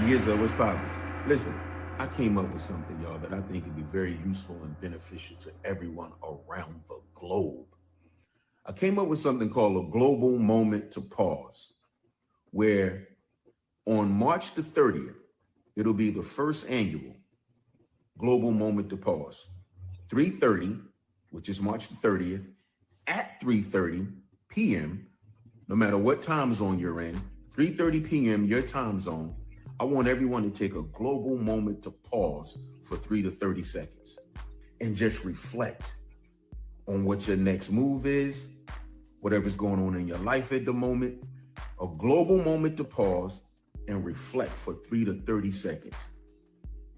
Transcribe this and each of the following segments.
Years of what's poppin'. Listen, I came up with something, y'all, that I think would be very useful and beneficial to everyone around the globe. I came up with something called a global moment to pause, where on March the 30th, it'll be the first annual global moment to pause. 3:30, which is March the 30th, at 3:30 p.m., no matter what time zone you're in, 3:30 p.m. your time zone, I want everyone to take a global moment to pause for 3 to 30 seconds and just reflect on what your next move is, whatever's going on in your life at the moment. A global moment to pause and reflect for 3 to 30 seconds.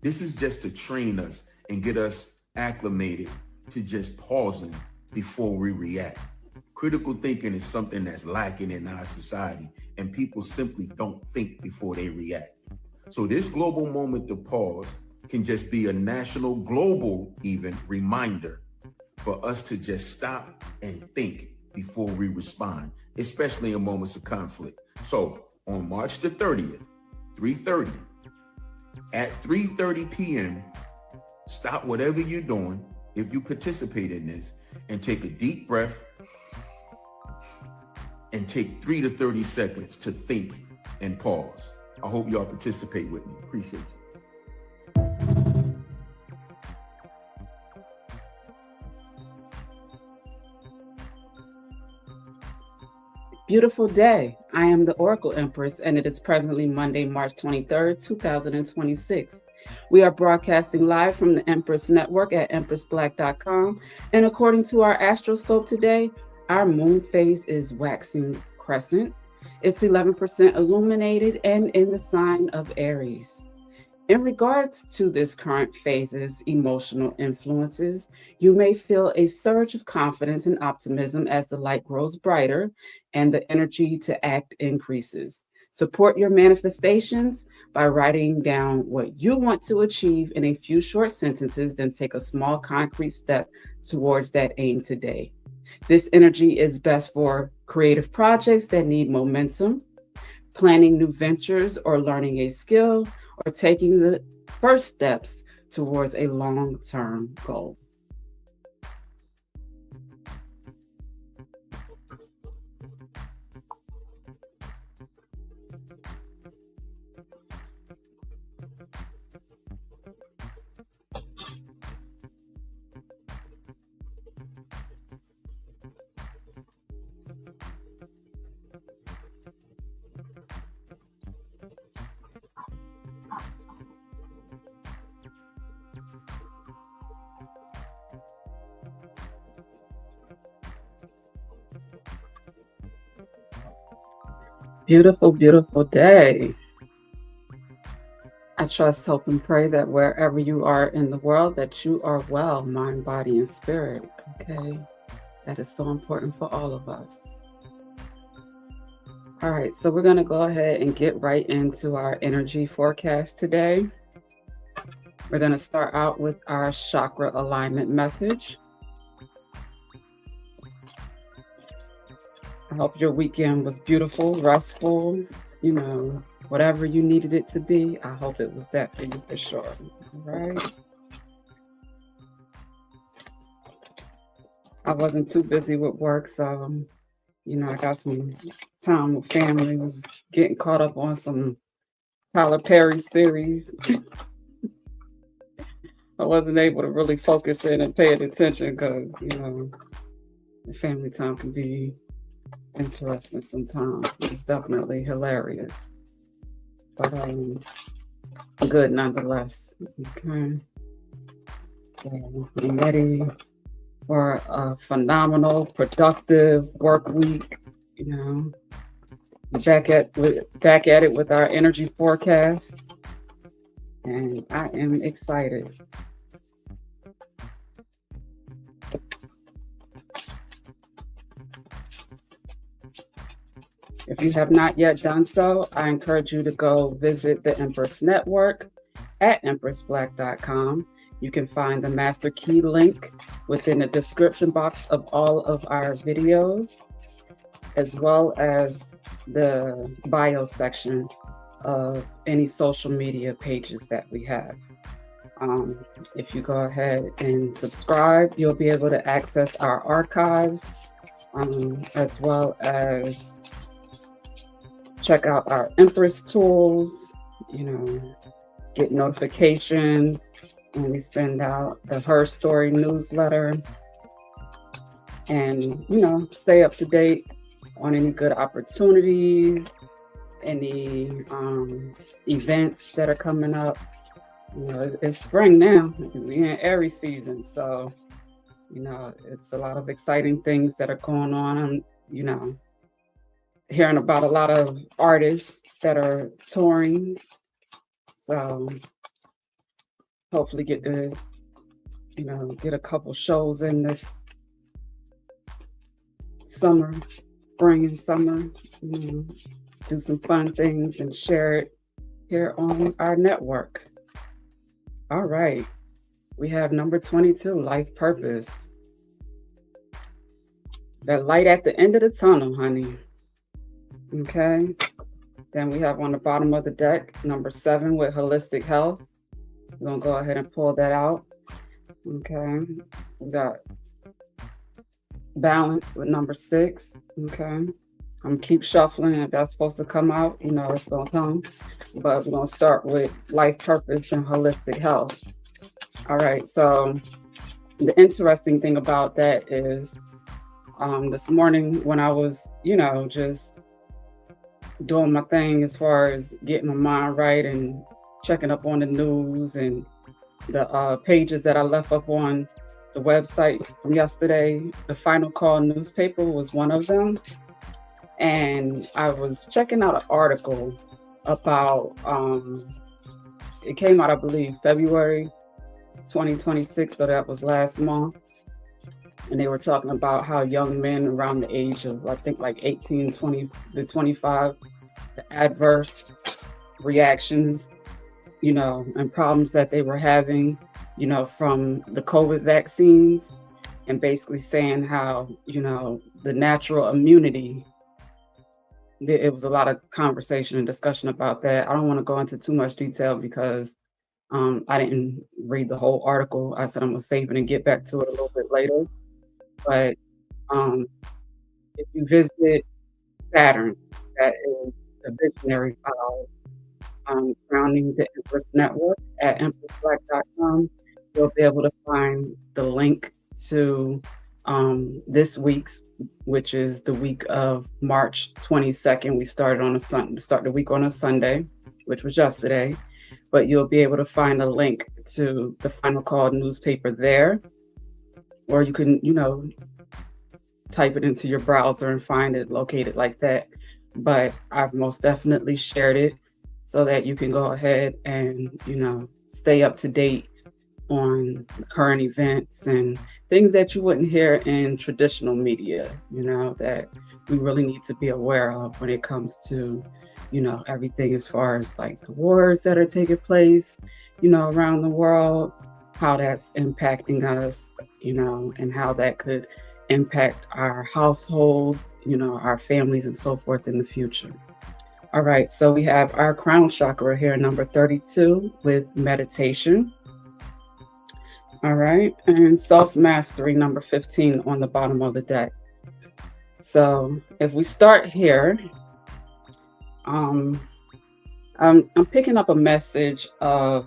This is just to train us and get us acclimated to just pausing before we react. Critical thinking is something that's lacking in our society, and people simply don't think before they react. So this global moment to pause can just be a national, global even reminder for us to just stop and think before we respond, especially in moments of conflict. So on March the 30th, 3:30, at 3:30 p.m., stop whatever you're doing if you participate in this and take a deep breath and take 3 to 30 seconds to think and pause. I hope y'all participate with me. Appreciate you. Beautiful day. I am the Oracle Empress, and it is presently Monday, March 23rd, 2026. We are broadcasting live from the Empress Network at empressblack.com. And according to our astroscope today, our moon phase is waxing crescent. It's 11% illuminated and in the sign of Aries. In regards to this current phase's emotional influences, you may feel a surge of confidence and optimism as the light grows brighter and the energy to act increases. Support your manifestations by writing down what you want to achieve in a few short sentences, then take a small concrete step towards that aim today. This energy is best for creative projects that need momentum, planning new ventures or learning a skill, or taking the first steps towards a long-term goal. Beautiful, beautiful day. I trust, hope, and pray that wherever you are in the world, that you are well, mind, body, and spirit. Okay, that is so important for all of us. All right, so we're going to go ahead and get right into our energy forecast today. We're going to start out with our chakra alignment message. I hope your weekend was beautiful, restful, whatever you needed it to be. I hope it was that for you for sure. All right. I wasn't too busy with work, so, I got some time with family. Was getting caught up on some Tyler Perry series. I wasn't able to really focus in and pay attention because, the family time can be interesting sometimes. It's definitely hilarious, but good nonetheless. Okay, so I'm ready for a phenomenal, productive work week. Back at it with our energy forecast, and I am excited. If you have not yet done so, I encourage you to go visit the Empress Network at empressblack.com. You can find the master key link within the description box of all of our videos, as well as the bio section of any social media pages that we have. Um, if you go ahead and subscribe, you'll be able to access our archives, as well as check out our Empress tools, you know, get notifications when we send out the Her Story newsletter, and, stay up to date on any good opportunities, any events that are coming up. It's spring now. We're in Aries season, so it's a lot of exciting things that are going on. I'm, hearing about a lot of artists that are touring, so hopefully get to get a couple shows in this summer, spring and summer. Do some fun things and share it here on our network. All right. We have number 22, life purpose. That light at the end of the tunnel, honey. Okay. Then we have on the bottom of the deck, number 7 with holistic health. We're going to go ahead and pull that out. Okay. We got balance with number 6. Okay. I'm keep shuffling. If that's supposed to come out, it's going to come. But we're going to start with life purpose and holistic health. All right. So the interesting thing about that is this morning when I was, just doing my thing as far as getting my mind right and checking up on the news and the pages that I left up on the website from yesterday, the Final Call newspaper was one of them. And I was checking out an article about, it came out, I believe, February 2026, so that was last month. And they were talking about how young men around the age of, I think, like 18, 20 to 25, the adverse reactions, and problems that they were having, from the COVID vaccines, and basically saying how, the natural immunity, it was a lot of conversation and discussion about that. I don't want to go into too much detail because I didn't read the whole article. I said I'm going to save it and get back to it a little bit later. But if you visit Saturn, that is the visionary files surrounding the Empress Network at empressblack.com, you'll be able to find the link to this week's, which is the week of March 22nd. We start the week on a Sunday, which was yesterday, but you'll be able to find a link to the Final Call newspaper there, or you can, type it into your browser and find it located like that. But I've most definitely shared it so that you can go ahead and, stay up to date on current events and things that you wouldn't hear in traditional media, that we really need to be aware of when it comes to, everything as far as like the wars that are taking place, around the world, how that's impacting us, and how that could impact our households, our families and so forth in the future. All right, so we have our crown chakra here, number 32, with meditation. All right, and self-mastery, number 15 on the bottom of the deck. So if we start here, I'm picking up a message of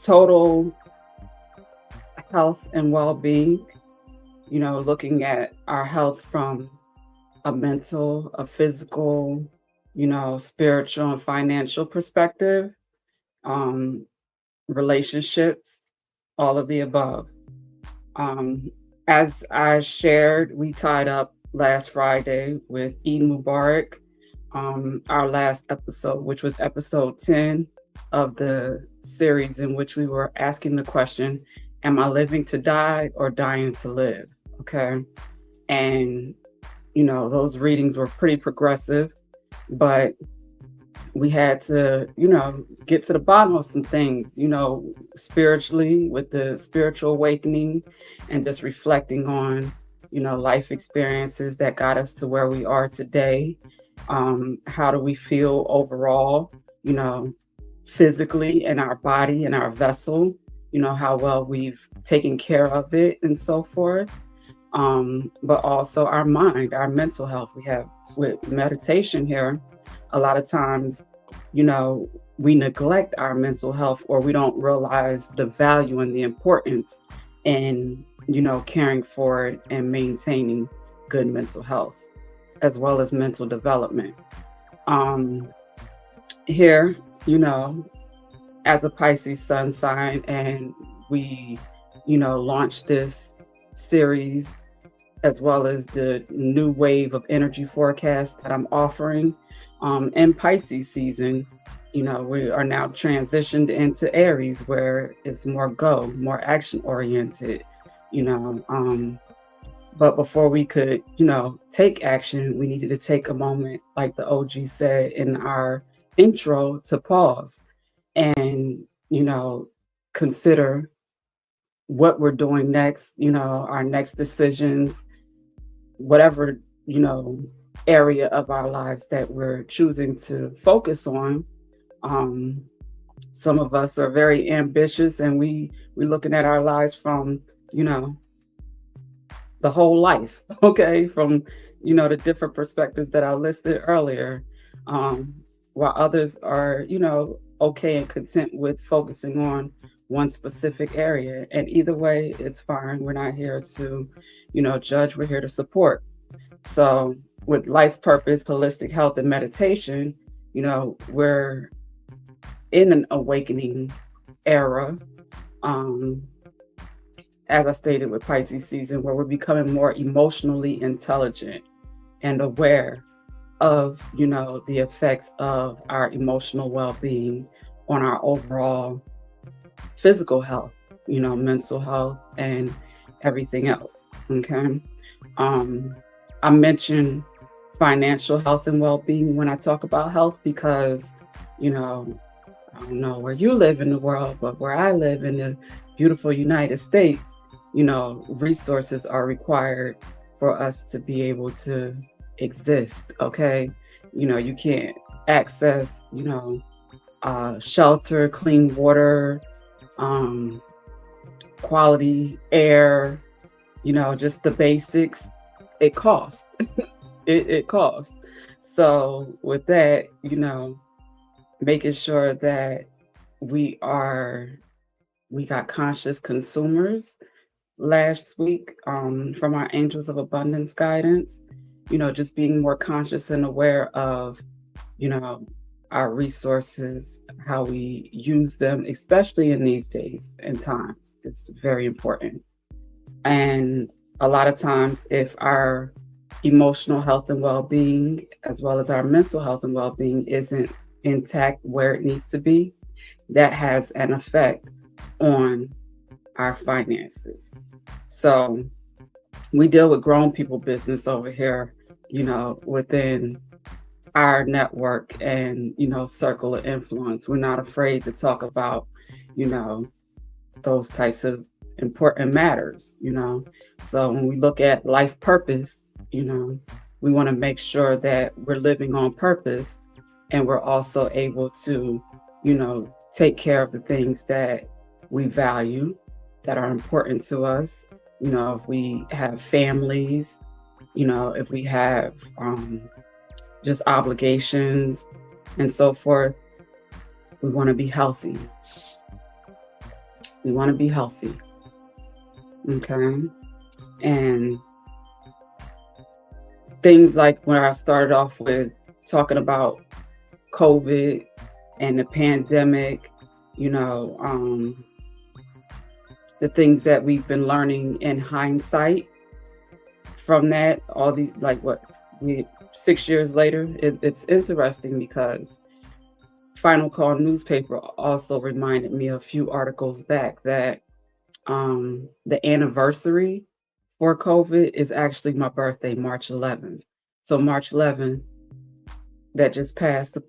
total health and well-being, looking at our health from a mental, a physical, spiritual and financial perspective, relationships, all of the above. As I shared, we tied up last Friday with Eid Mubarak, our last episode, which was episode 10 of the series, in which we were asking the question, am I living to die or dying to live? Okay. And, those readings were pretty progressive, but we had to, get to the bottom of some things, spiritually, with the spiritual awakening and just reflecting on, life experiences that got us to where we are today. How do we feel overall, you know, physically in our body and our vessel, how well we've taken care of it and so forth. But also our mind, our mental health. We have with meditation here, a lot of times, you know, we neglect our mental health or we don't realize the value and the importance in, caring for it and maintaining good mental health as well as mental development. Um, Here, you know, as a Pisces sun sign, and we, launched this series as well as the new wave of energy forecast that I'm offering in Pisces season. We are now transitioned into Aries, where it's more go, more action oriented. You know, but before we could, take action, we needed to take a moment, like the OG said in our intro, to pause and, consider what we're doing next, our next decisions, whatever, you know, area of our lives that we're choosing to focus on. Um, some of us are very ambitious and we're looking at our lives from, you know, the whole life, okay, from, the different perspectives that I listed earlier. Um, while others are, okay and content with focusing on one specific area. And either way, it's fine. We're not here to, judge, we're here to support. So, with life purpose, holistic health, and meditation, we're in an awakening era. Um, as I stated with Pisces season, where we're becoming more emotionally intelligent and aware of, the effects of our emotional well-being on our overall physical health, mental health, and everything else. Okay. Um, I mention financial health and well-being when I talk about health because, you know, I don't know where you live in the world, but where I live in the beautiful United States, resources are required for us to be able to exist. Okay. You can't access, shelter, clean water, um, quality air, just the basics. It costs. It costs. So with that, making sure that we are we got conscious consumers last week from our Angels of Abundance guidance, just being more conscious and aware of, you know, our resources, how we use them, especially in these days and times. It's very important. And a lot of times, if our emotional health and well being, as well as our mental health and well being, isn't intact where it needs to be, that has an effect on our finances. So we deal with grown people business over here, within our network and, circle of influence. We're not afraid to talk about, you know, those types of important matters. So when we look at life purpose, we want to make sure that we're living on purpose and we're also able to, take care of the things that we value, that are important to us. If we have families, if we have just obligations and so forth, we want to be healthy. We want to be healthy. Okay. And things like when I started off with talking about COVID and the pandemic, the things that we've been learning in hindsight from that, all these, like what, we 6 years later, it's interesting because Final Call newspaper also reminded me a few articles back that the anniversary for COVID is actually my birthday, March 11th. So March 11th, that just passed a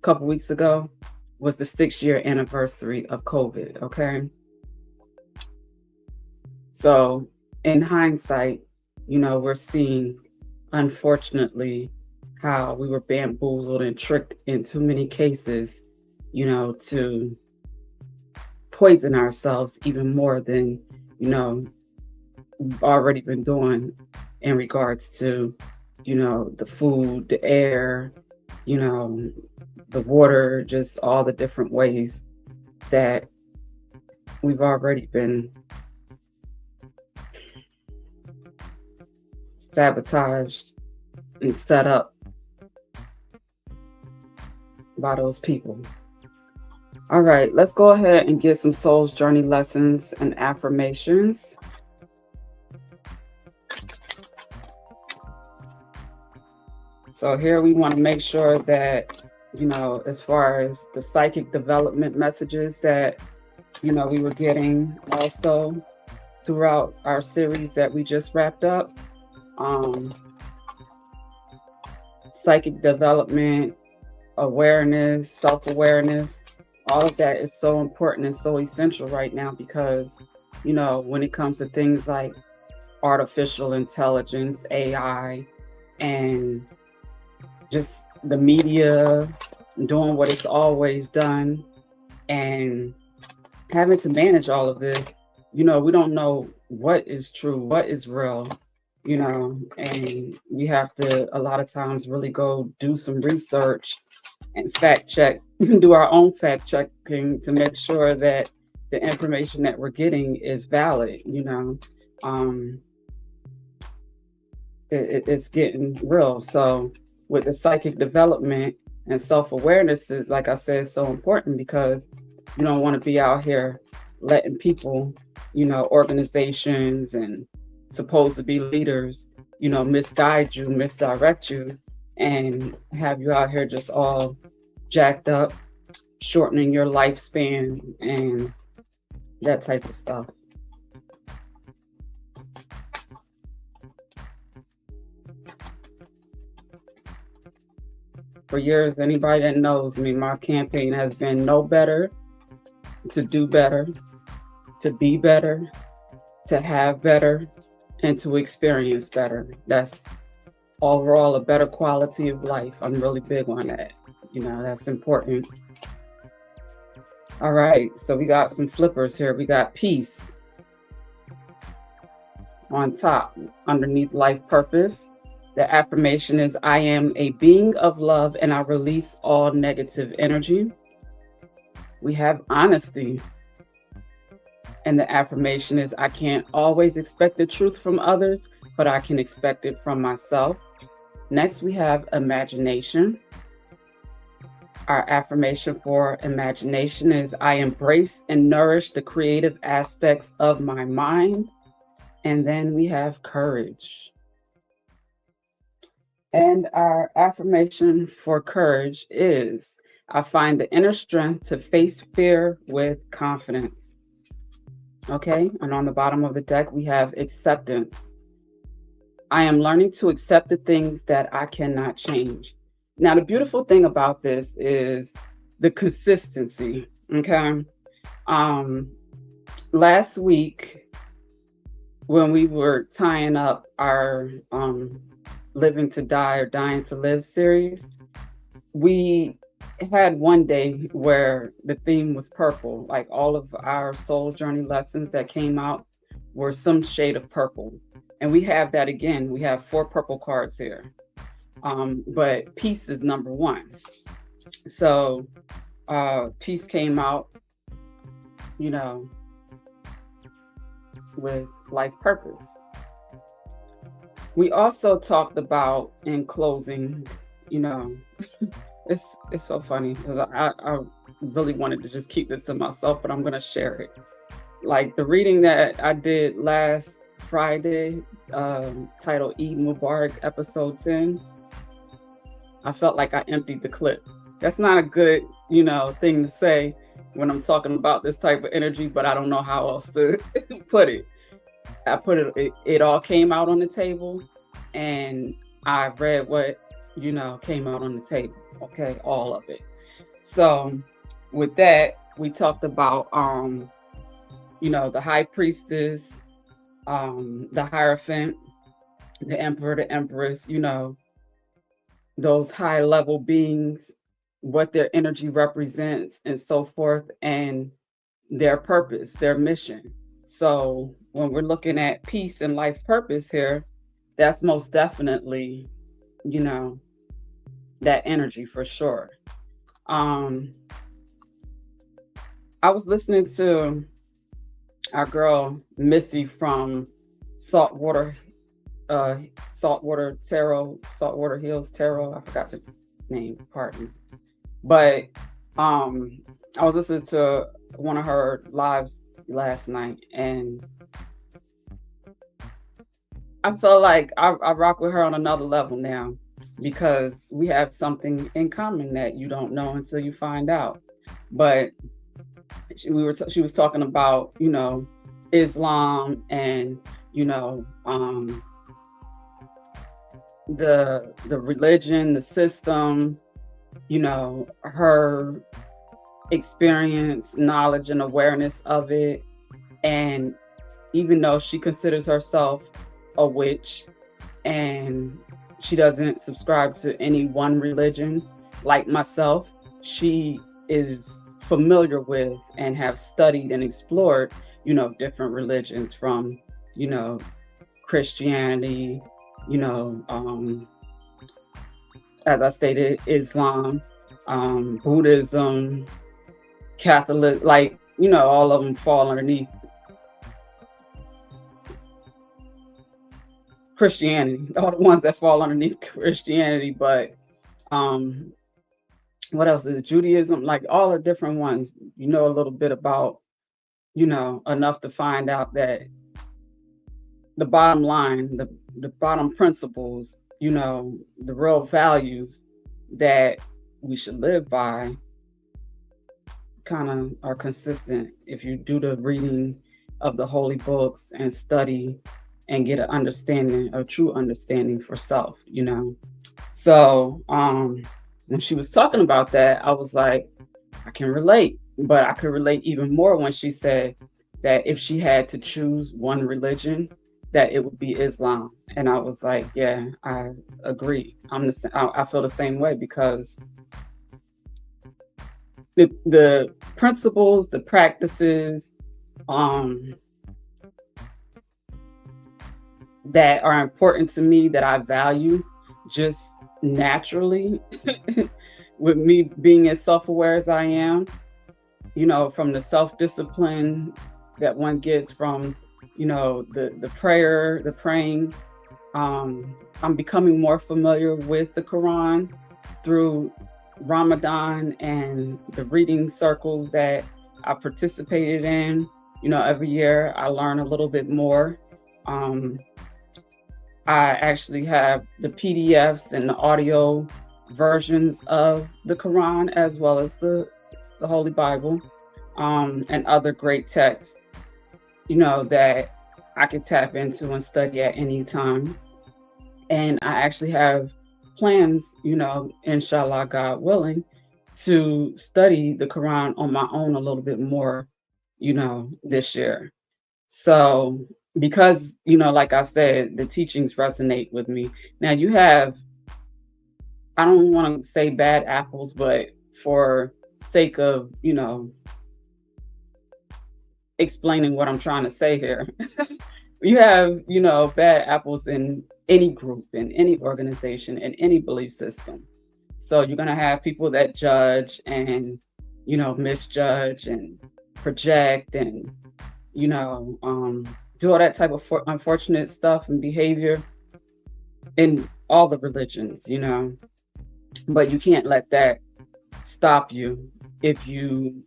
couple weeks ago, was the 6-year anniversary of COVID. Okay. So in hindsight, we're seeing, unfortunately, how we were bamboozled and tricked in too many cases, to poison ourselves even more than, we've already been doing in regards to, the food, the air, you know, the water, just all the different ways that we've already been sabotaged and set up by those people. All right, let's go ahead and get some Soul's Journey lessons and affirmations. So here we want to make sure that, as far as the psychic development messages that, we were getting also throughout our series that we just wrapped up. Psychic development, awareness, self-awareness, all of that is so important and so essential right now because, when it comes to things like artificial intelligence, AI, and just the media doing what it's always done and having to manage all of this, we don't know what is true, what is real, and we have to a lot of times really go do some research and fact check, do our own fact checking to make sure that the information that we're getting is valid. It's getting real. So with the psychic development and self-awareness is, like I said, so important because you don't want to be out here letting people, organizations and supposed to be leaders, misguide you, misdirect you, and have you out here just all jacked up, shortening your lifespan and that type of stuff. For years, anybody that knows me, my campaign has been know better, to do better, to be better, to have better, and to experience better. That's overall a better quality of life. I'm really big on that. That's important. All right, so we got some flippers here. We got peace on top, underneath life purpose. The affirmation is, I am a being of love and I release all negative energy. We have honesty. And the affirmation is, I can't always expect the truth from others, but I can expect it from myself. Next, we have imagination. Our affirmation for imagination is, I embrace and nourish the creative aspects of my mind. And then we have courage. And our affirmation for courage is, I find the inner strength to face fear with confidence. Okay, and on the bottom of the deck, we have acceptance. I am learning to accept the things that I cannot change. Now, the beautiful thing about this is the consistency, okay? Last week, when we were tying up our Living to Die or Dying to Live series, we had one day where the theme was purple. Like all of our soul journey lessons that came out were some shade of purple. And we have that again. We have 4 purple cards here. But peace is number 1. So peace came out, with life purpose. We also talked about, in closing, it's so funny because I really wanted to just keep this to myself, but I'm going to share it. Like the reading that I did last Friday, titled Eid Mubarak, episode 10, I felt like I emptied the clip. That's not a good, thing to say when I'm talking about this type of energy, but I don't know how else to put it. I put it all came out on the table, and I read what, came out on the table. Okay, all of it. So with that, we talked about, the high priestess, the Hierophant, the emperor, the empress, those high level beings, what their energy represents, and so forth, and their purpose, their mission. So when we're looking at peace and life purpose here, that's most definitely, you know, that energy for sure. Um, I was listening to our girl Missy from Saltwater, uh, Saltwater Hills Tarot. I forgot the name, pardon. But um, I was listening to one of her lives last night, and I feel like I rock with her on another level now because we have something in common that you don't know until you find out. But she was talking about, you know, Islam and, you know, the religion, the system, you know, her experience, knowledge, and awareness of it. And even though she considers herself a witch and she doesn't subscribe to any one religion like myself, she is familiar with and have studied and explored, you know, different religions from, you know, Christianity, you know, as I stated, Islam, Buddhism, Catholic, like, you know, all of them fall underneath Christianity, all the ones that fall underneath Christianity. But um, what else is it? Judaism, like all the different ones, you know, a little bit about, you know, enough to find out that the bottom line, the bottom principles, you know, the real values that we should live by kind of are consistent if you do the reading of the holy books and study and get an understanding, a true understanding for self, you know. So when she was talking about that, I was like, I can relate, but I could relate even more when she said that if she had to choose one religion, that it would be Islam. And I was like, yeah, I agree. I feel the same way because the principles, the practices, um, that are important to me, that I value just naturally, with me being as self-aware as I am, you know, from the self-discipline that one gets from, you know, the prayer, the praying. I'm becoming more familiar with the Quran through Ramadan and the reading circles that I participated in. You know, every year I learn a little bit more. Um, I actually have the PDFs and the audio versions of the Quran as well as the Holy Bible, and other great texts, you know, that I can tap into and study at any time. And I actually have plans, you know, inshallah, God willing, to study the Quran on my own a little bit more, you know, this year. So, because, you know, like I said, the teachings resonate with me. Now, you have, I don't want to say bad apples, but for sake of, you know, explaining what I'm trying to say here, you have, you know, bad apples in any group, in any organization, in any belief system. So you're going to have people that judge and, you know, misjudge and project and, you know, do all that type of unfortunate stuff and behavior in all the religions, you know. But you can't let that stop you if you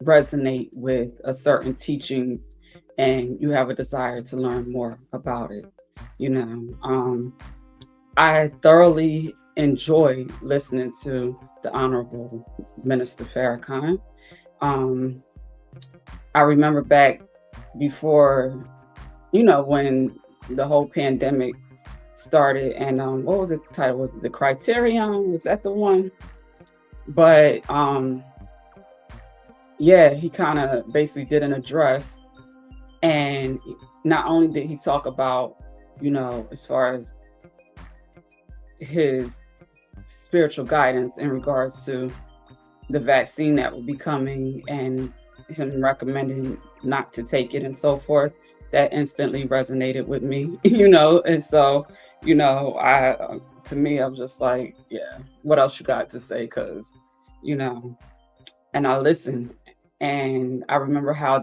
resonate with a certain teachings and you have a desire to learn more about it, you know. I thoroughly enjoy listening to the Honorable Minister Farrakhan. um, I remember back before, you know, when the whole pandemic started, and what was it title, was it the Criterion, was that the one? But yeah, he kind of basically did an address, and not only did he talk about, you know, as far as his spiritual guidance in regards to the vaccine that will be coming and him recommending not to take it and so forth. That instantly resonated with me, and so, I to me, I'm just like, yeah, what else you got to say? Because, you know, and I listened, and I remember how um,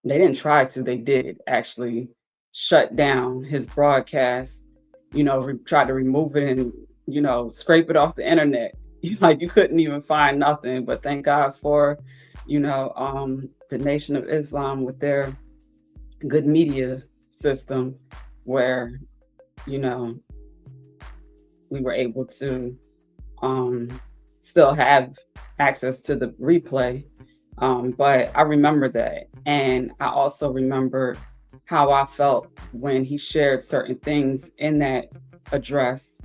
they didn't try to, they did actually shut down his broadcast, try to remove it and, scrape it off the internet. Like you couldn't even find nothing. But thank God for, the Nation of Islam with their good media system where, you know, we were able to um, still have access to the replay. But I remember that. And I also remember how I felt when he shared certain things in that address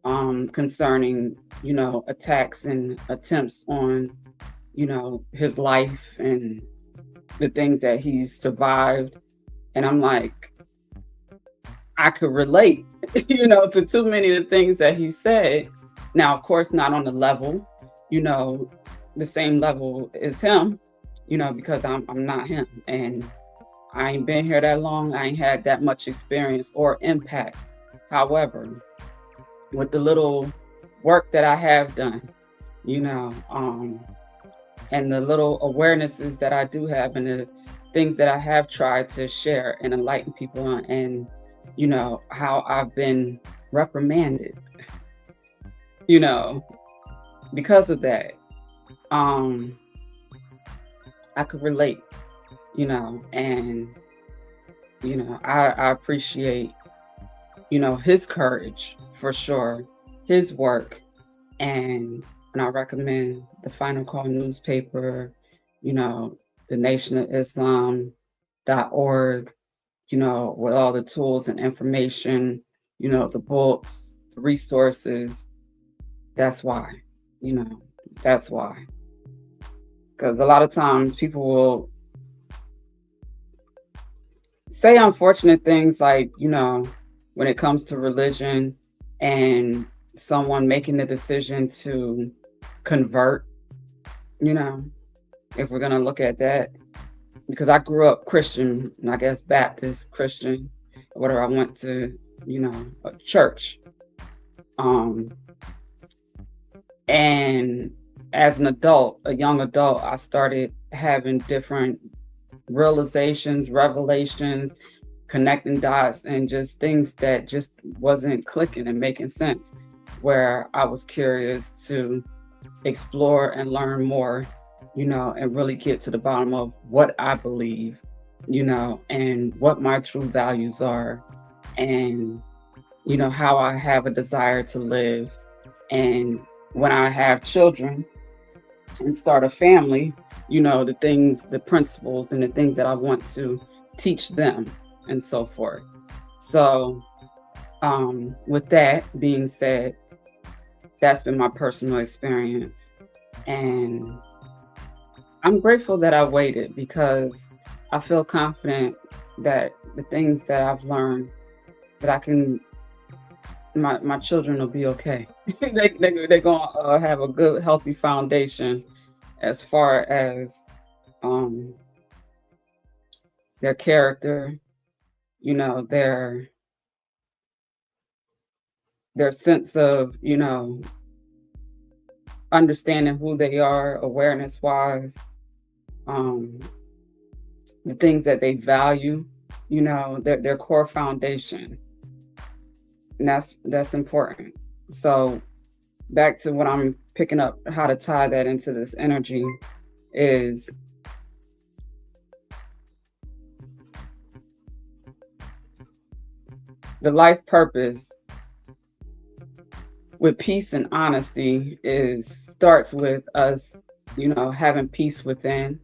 concerning, attacks and attempts on, his life and the things that he's survived. And I'm like, I could relate, to too many of the things that he said. Now, of course, not on the level, you know, the same level as him, because I'm not him. And I ain't been here that long. I ain't had that much experience or impact. However, with the little work that I have done, you know, and the little awarenesses that I do have and the things that I have tried to share and enlighten people on, and, how I've been reprimanded, you know, because of that, um, I could relate, and, I appreciate, his courage for sure, his work. And I recommend the Final Call newspaper, the Nation of Islam.org, with all the tools and information, the books, the resources. That's why, you know, that's why. Because a lot of times people will say unfortunate things like, when it comes to religion and someone making the decision to convert, you know, if we're going to look at that. Because I grew up Christian, and I guess Baptist, Christian, whatever. I went to, a church. And as an adult, a young adult, I started having different realizations, revelations, connecting dots, and just things that just wasn't clicking and making sense, where I was curious to explore and learn more, and really get to the bottom of what I believe, and what my true values are, and, how I have a desire to live. And when I have children and start a family, the things, the principles, and the things that I want to teach them and so forth. So, with that being said, that's been my personal experience. And I'm grateful that I waited, because I feel confident that the things that I've learned, that my children will be okay. They're going to have a good, healthy foundation as far as their character, their sense of, understanding who they are, awareness wise, the things that they value, their core foundation. And that's important. So back to what I'm picking up, how to tie that into this energy is the life purpose with peace and honesty starts with us, having peace within,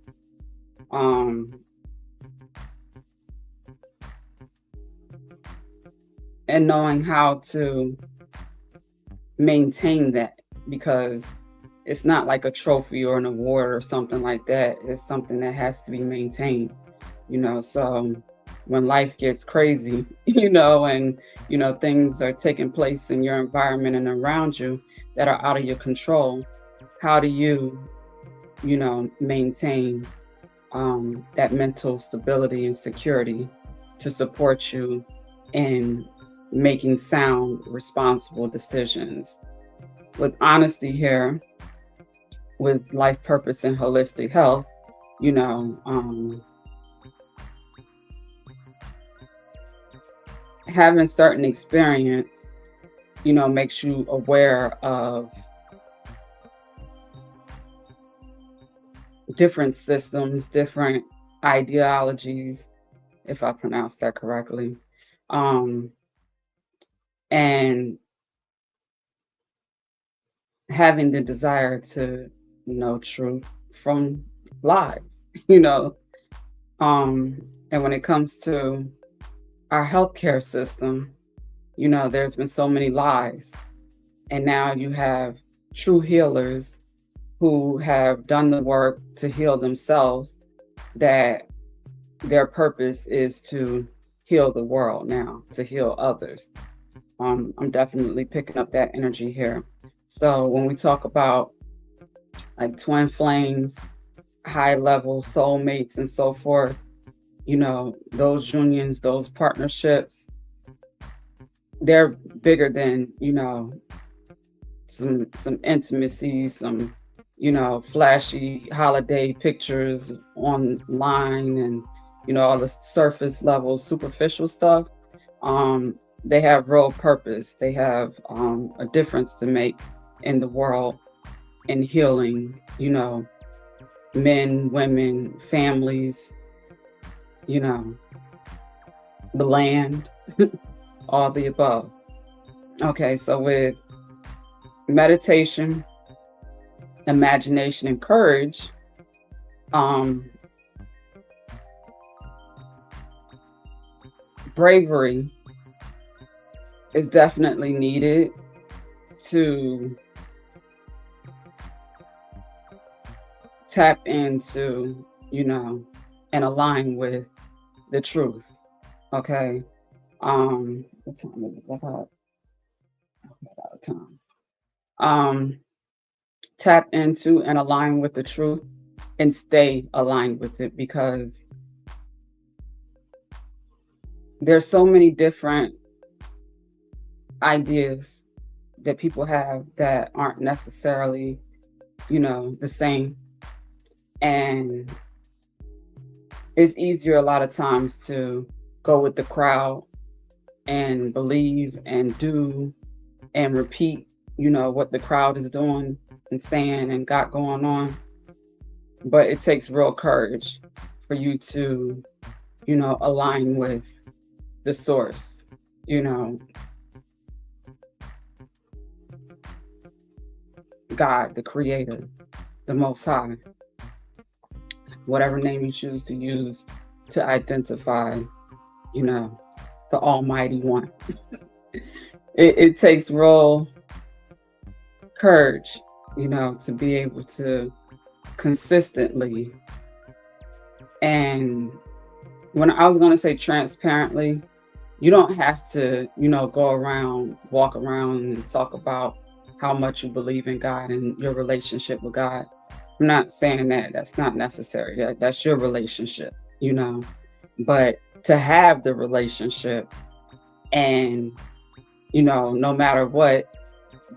and knowing how to maintain that, because it's not like a trophy or an award or something like that. It's something that has to be maintained, so when life gets crazy, and things are taking place in your environment and around you that are out of your control. How do maintain that mental stability and security to support you in making sound, responsible decisions with honesty here, with life purpose and holistic health? You know, having certain experience, makes you aware of different systems, different ideologies, if I pronounced that correctly, um, and having the desire to know truth from lies, and when it comes to our healthcare system, there's been so many lies, and now you have true healers who have done the work to heal themselves, that their purpose is to heal the world now, to heal others. I'm definitely picking up that energy here. So when we talk about like twin flames, high level soulmates, and so forth, those unions, those partnerships, they're bigger than, some intimacy, some, flashy holiday pictures online, and, all the surface level, superficial stuff. They have real purpose. They have a difference to make in the world, in healing, men, women, families, the land, all the above. Okay, so with meditation, imagination, and courage, bravery is definitely needed to tap into, and align with the truth. Okay. What time is it? About out of time. Tap into and align with the truth and stay aligned with it, because there's so many different ideas that people have that aren't necessarily, the same. And it's easier a lot of times to go with the crowd and believe and do and repeat, what the crowd is doing and saying and got going on. But it takes real courage for you to, align with the source, God, the creator, the most high, whatever name you choose to use to identify, the almighty one. It takes real courage, to be able to consistently, and when I was going to say transparently, you don't have to, walk around and talk about how much you believe in God and your relationship with God. I'm not saying that that's not necessary. That's your relationship, but to have the relationship, and, no matter what,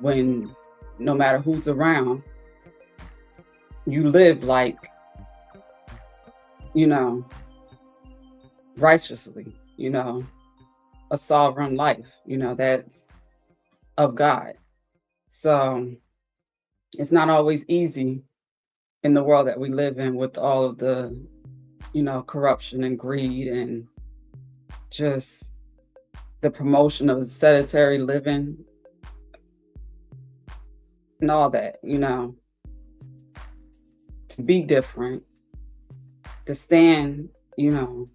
no matter who's around, you live like, righteously, a sovereign life, that's of God. So it's not always easy in the world that we live in, with all of the, corruption and greed, and just the promotion of sedentary living and all that, to be different, to stand, on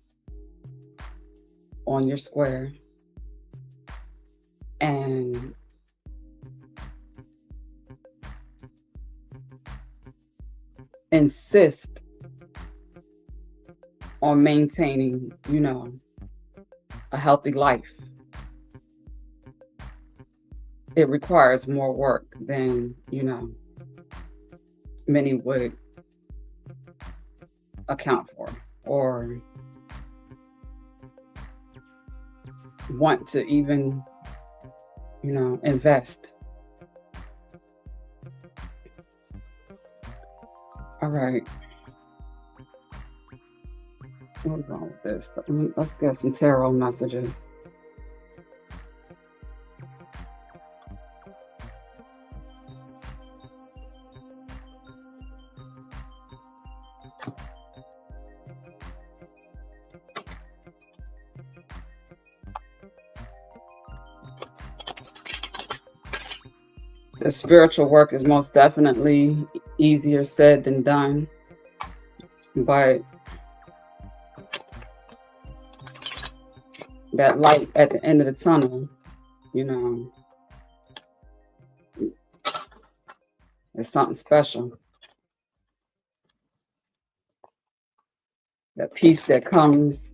your square, and insist on maintaining, a healthy life. It requires more work than, many would account for or want to even, invest. All right. What's wrong with this? Let's get some tarot messages. The spiritual work is most definitely easier said than done, but that light at the end of the tunnel, is something special. That peace that comes,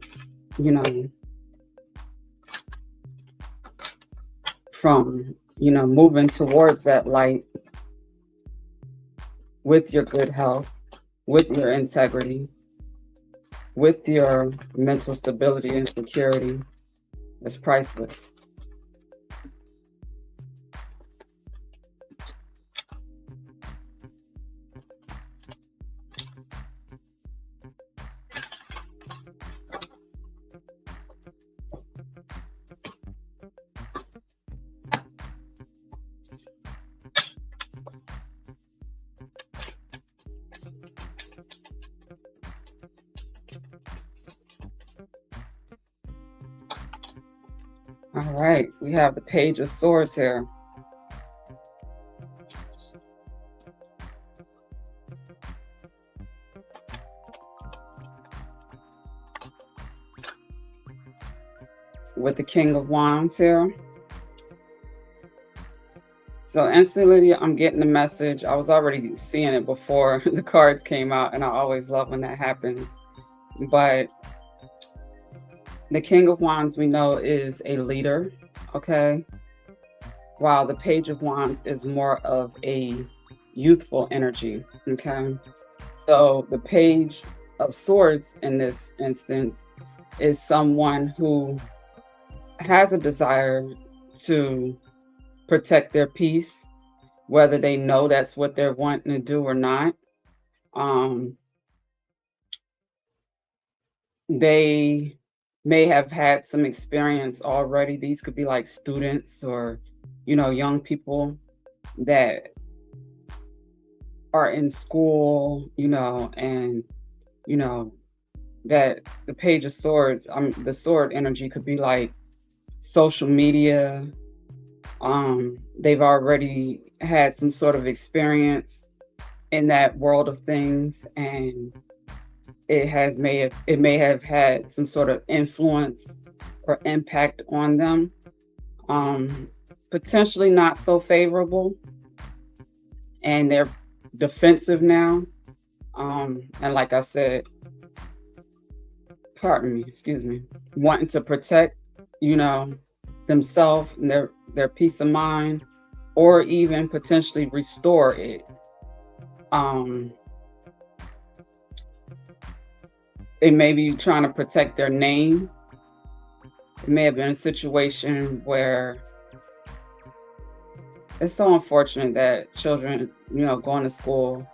from, moving towards that light with your good health, with your integrity, with your mental stability and security is priceless. All right, we have the Page of Swords here. With the King of Wands here. So instantly I'm getting the message. I was already seeing it before the cards came out, and I always love when that happens. But the King of Wands, we know, is a leader, okay? While the Page of Wands is more of a youthful energy, okay? So the Page of Swords in this instance is someone who has a desire to protect their peace, whether they know that's what they're wanting to do or not. They may have had some experience already. These could be like students or, young people that are in school, and, that the Page of Swords, the sword energy could be like social media. They've already had some sort of experience in that world of things, and it may have had some sort of influence or impact on them. Potentially not so favorable, and they're defensive now. And like I said, wanting to protect, themselves and their peace of mind, or even potentially restore it. They may be trying to protect their name. It may have been a situation where it's so unfortunate that children, going to school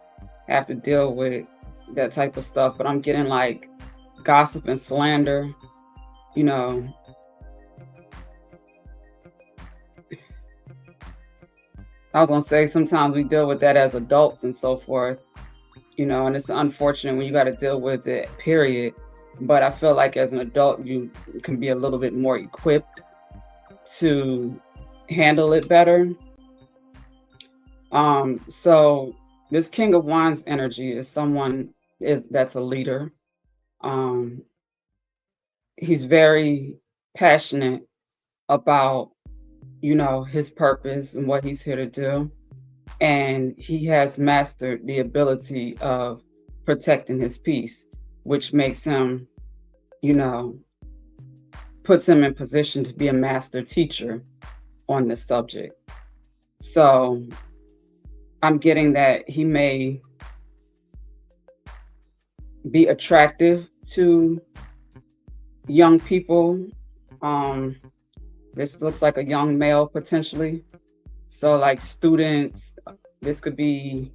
have to deal with that type of stuff. But I'm getting like gossip and slander, I was gonna say sometimes we deal with that as adults and so forth, and it's unfortunate when you got to deal with it, period. But I feel like as an adult, you can be a little bit more equipped to handle it better. So this King of Wands energy is someone that's a leader. He's very passionate about, his purpose and what he's here to do. And he has mastered the ability of protecting his peace, which makes him, puts him in position to be a master teacher on this subject. So I'm getting that he may be attractive to young people. This looks like a young male potentially. So like students, this could be,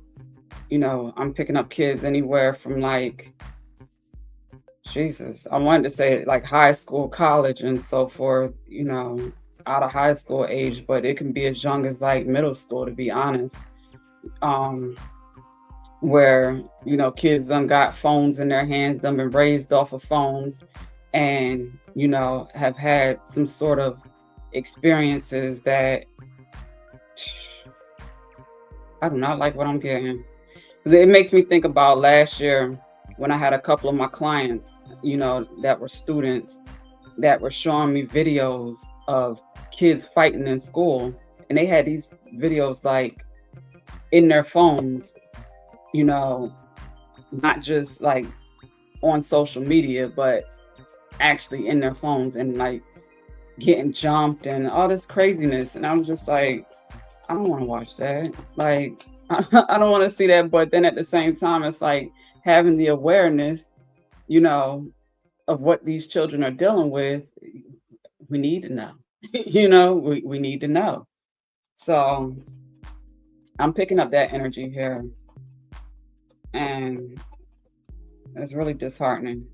I'm picking up kids anywhere from like, Jesus, I wanted to say like high school, college, and so forth, out of high school age, but it can be as young as like middle school, to be honest. Um, where, kids done got phones in their hands, done been raised off of phones, and, have had some sort of experiences that I do not like what I'm getting. It makes me think about last year when I had a couple of my clients, that were students that were showing me videos of kids fighting in school. And they had these videos like in their phones, not just like on social media, but actually in their phones and like getting jumped and all this craziness. And I was just like, I don't want to watch that. Like, I don't want to see that. But then at the same time, it's like having the awareness, of what these children are dealing with. We need to know, we need to know. So I'm picking up that energy here. And it's really disheartening.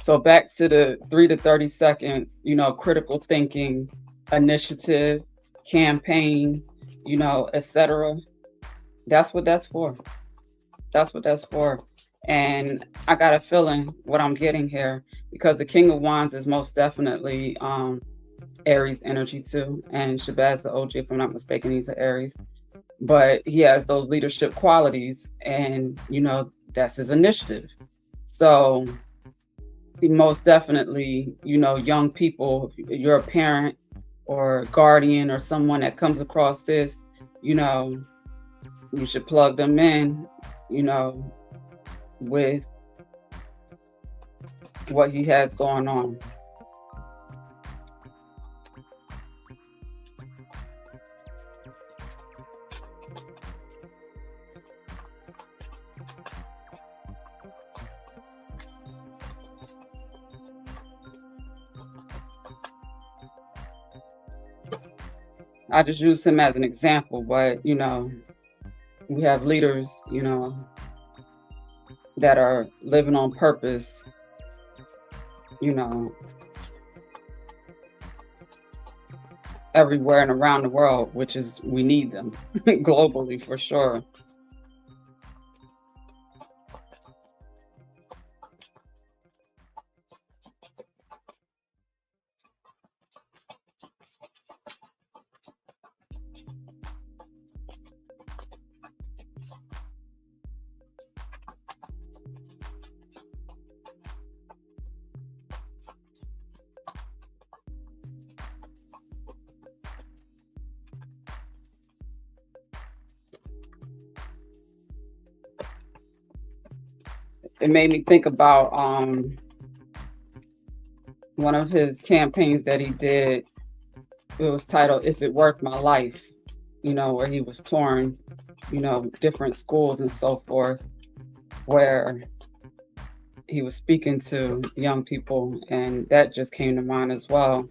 So back to the 3 to 30 seconds, critical thinking, initiative, campaign, etc. That's what that's for. That's what that's for. And I got a feeling what I'm getting here, because the King of Wands is most definitely Aries energy too. And Shabazz the OG, if I'm not mistaken, he's an Aries. But he has those leadership qualities, and that's his initiative. So most definitely, young people, if you're a parent or a guardian or someone that comes across this, you should plug them in, with what he has going on. I just use him as an example, but we have leaders, that are living on purpose, everywhere and around the world, which is, we need them globally for sure. It made me think about one of his campaigns that he did. It was titled "Is It Worth My Life?" Where he was touring, different schools and so forth, where he was speaking to young people, and that just came to mind as well.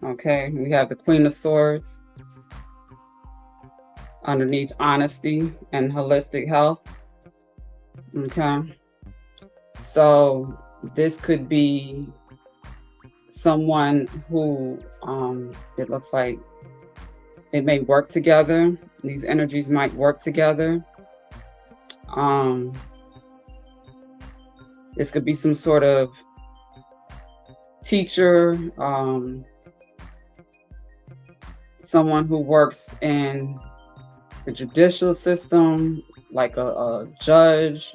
Okay, we have the Queen of Swords underneath honesty and holistic health. Okay, so this could be someone who it looks like it may work together. These energies might work together. This could be some sort of teacher, someone who works in the judicial system, like a judge,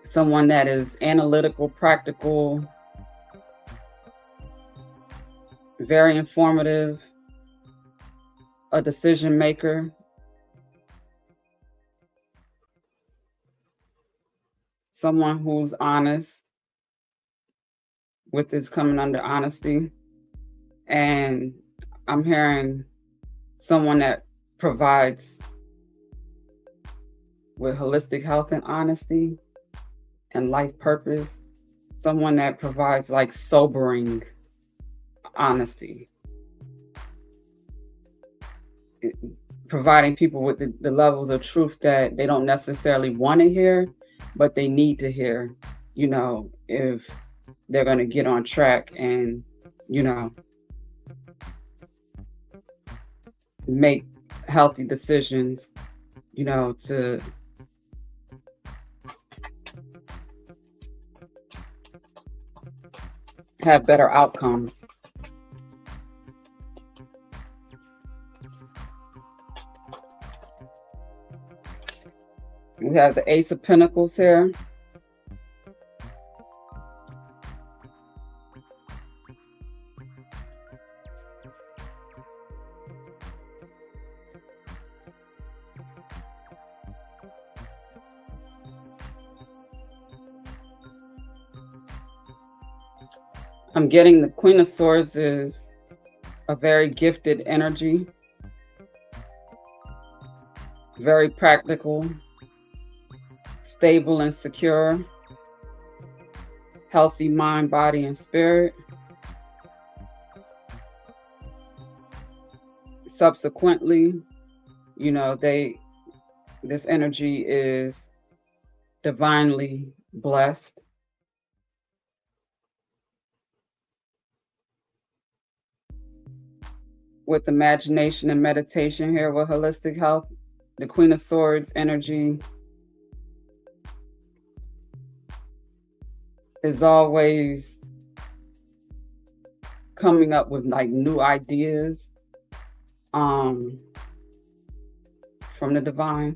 someone that is analytical, practical, very informative, a decision maker. someone who's honest, with this coming under honesty. And I'm hearing someone that provides with holistic health and honesty and life purpose, someone that provides like sobering honesty, providing people with the levels of truth that they don't necessarily want to hear, but they need to hear, if they're going to get on track and, make healthy decisions, to have better outcomes. We have the Ace of Pentacles here. I'm getting the Queen of Swords is a very gifted energy, very practical, stable and secure, healthy mind, body, and spirit. Subsequently, this energy is divinely blessed. With imagination and meditation here with holistic health, the Queen of Swords energy is always coming up with like new ideas from the divine.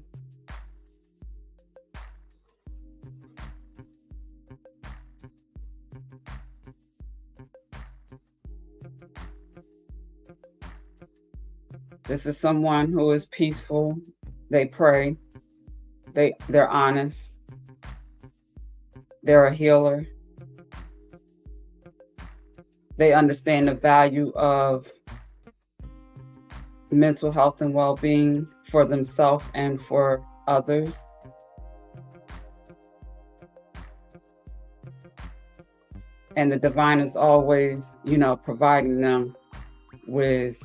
This is someone who is peaceful. They pray. They're honest. They're a healer. They understand the value of mental health and well-being for themselves and for others. And the divine is always, providing them with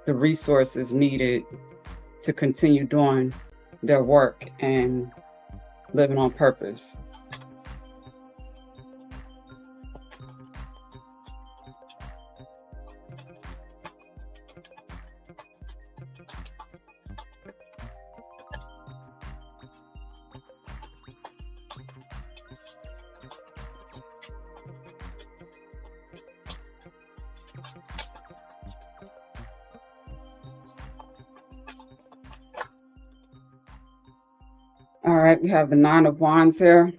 the resources needed to continue doing their work and living on purpose. All right, we have the Nine of Wands here.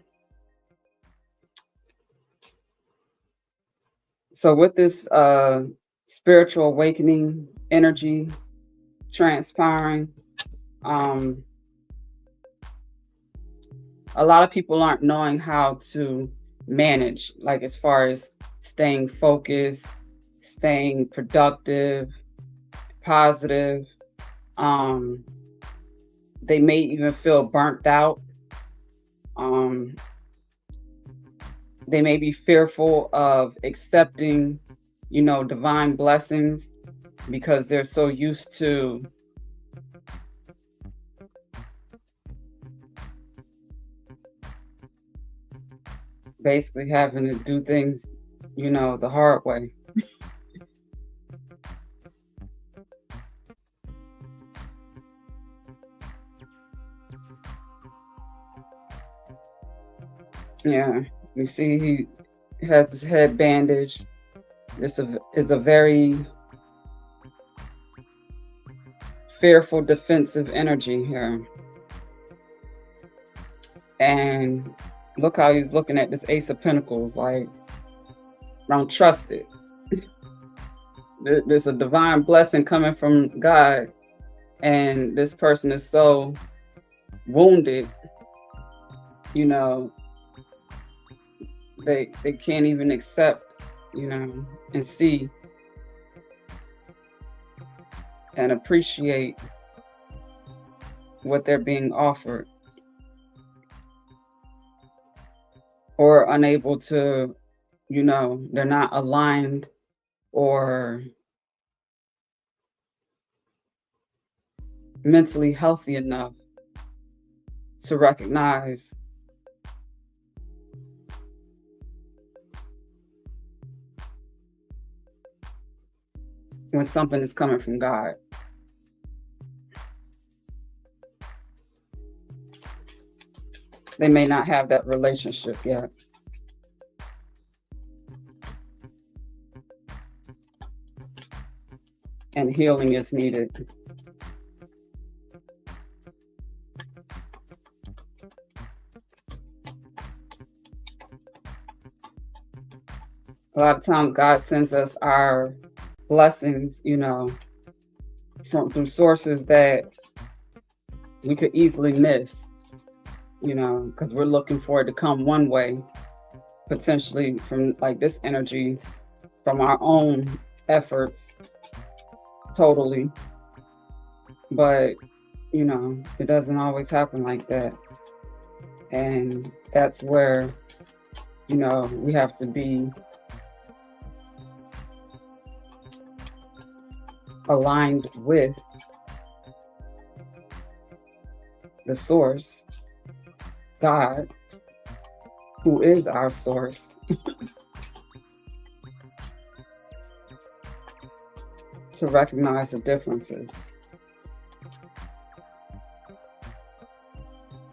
So with this spiritual awakening energy transpiring, a lot of people aren't knowing how to manage, like as far as staying focused, staying productive, positive. They may even feel burnt out. They may be fearful of accepting, divine blessings because they're so used to basically having to do things, the hard way. Yeah, you see he has his head bandaged. This is a very fearful, defensive energy here. And look how he's looking at this Ace of Pentacles, like, I don't trust it. There's a divine blessing coming from God, and this person is so wounded, you know, they can't even accept, and see and appreciate what they're being offered, or unable to, they're not aligned or mentally healthy enough to recognize when something is coming from God. They may not have that relationship yet. And healing is needed. A lot of times God sends us our blessings, through sources that we could easily miss, because we're looking for it to come one way, potentially from like this energy, from our own efforts, totally. But, it doesn't always happen like that. And that's where, we have to be aligned with the source, God, who is our source, to recognize the differences.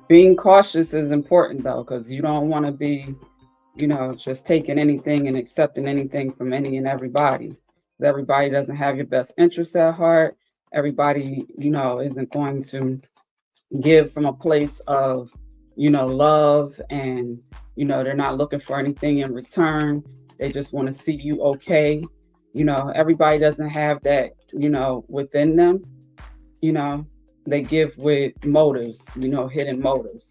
Being cautious is important though, because you don't want to be, just taking anything and accepting anything from any and everybody. Everybody doesn't have your best interests at heart. Everybody, isn't going to give from a place of, love, and, they're not looking for anything in return. They just want to see you okay. Everybody doesn't have that, within them. They give with motives, hidden motives.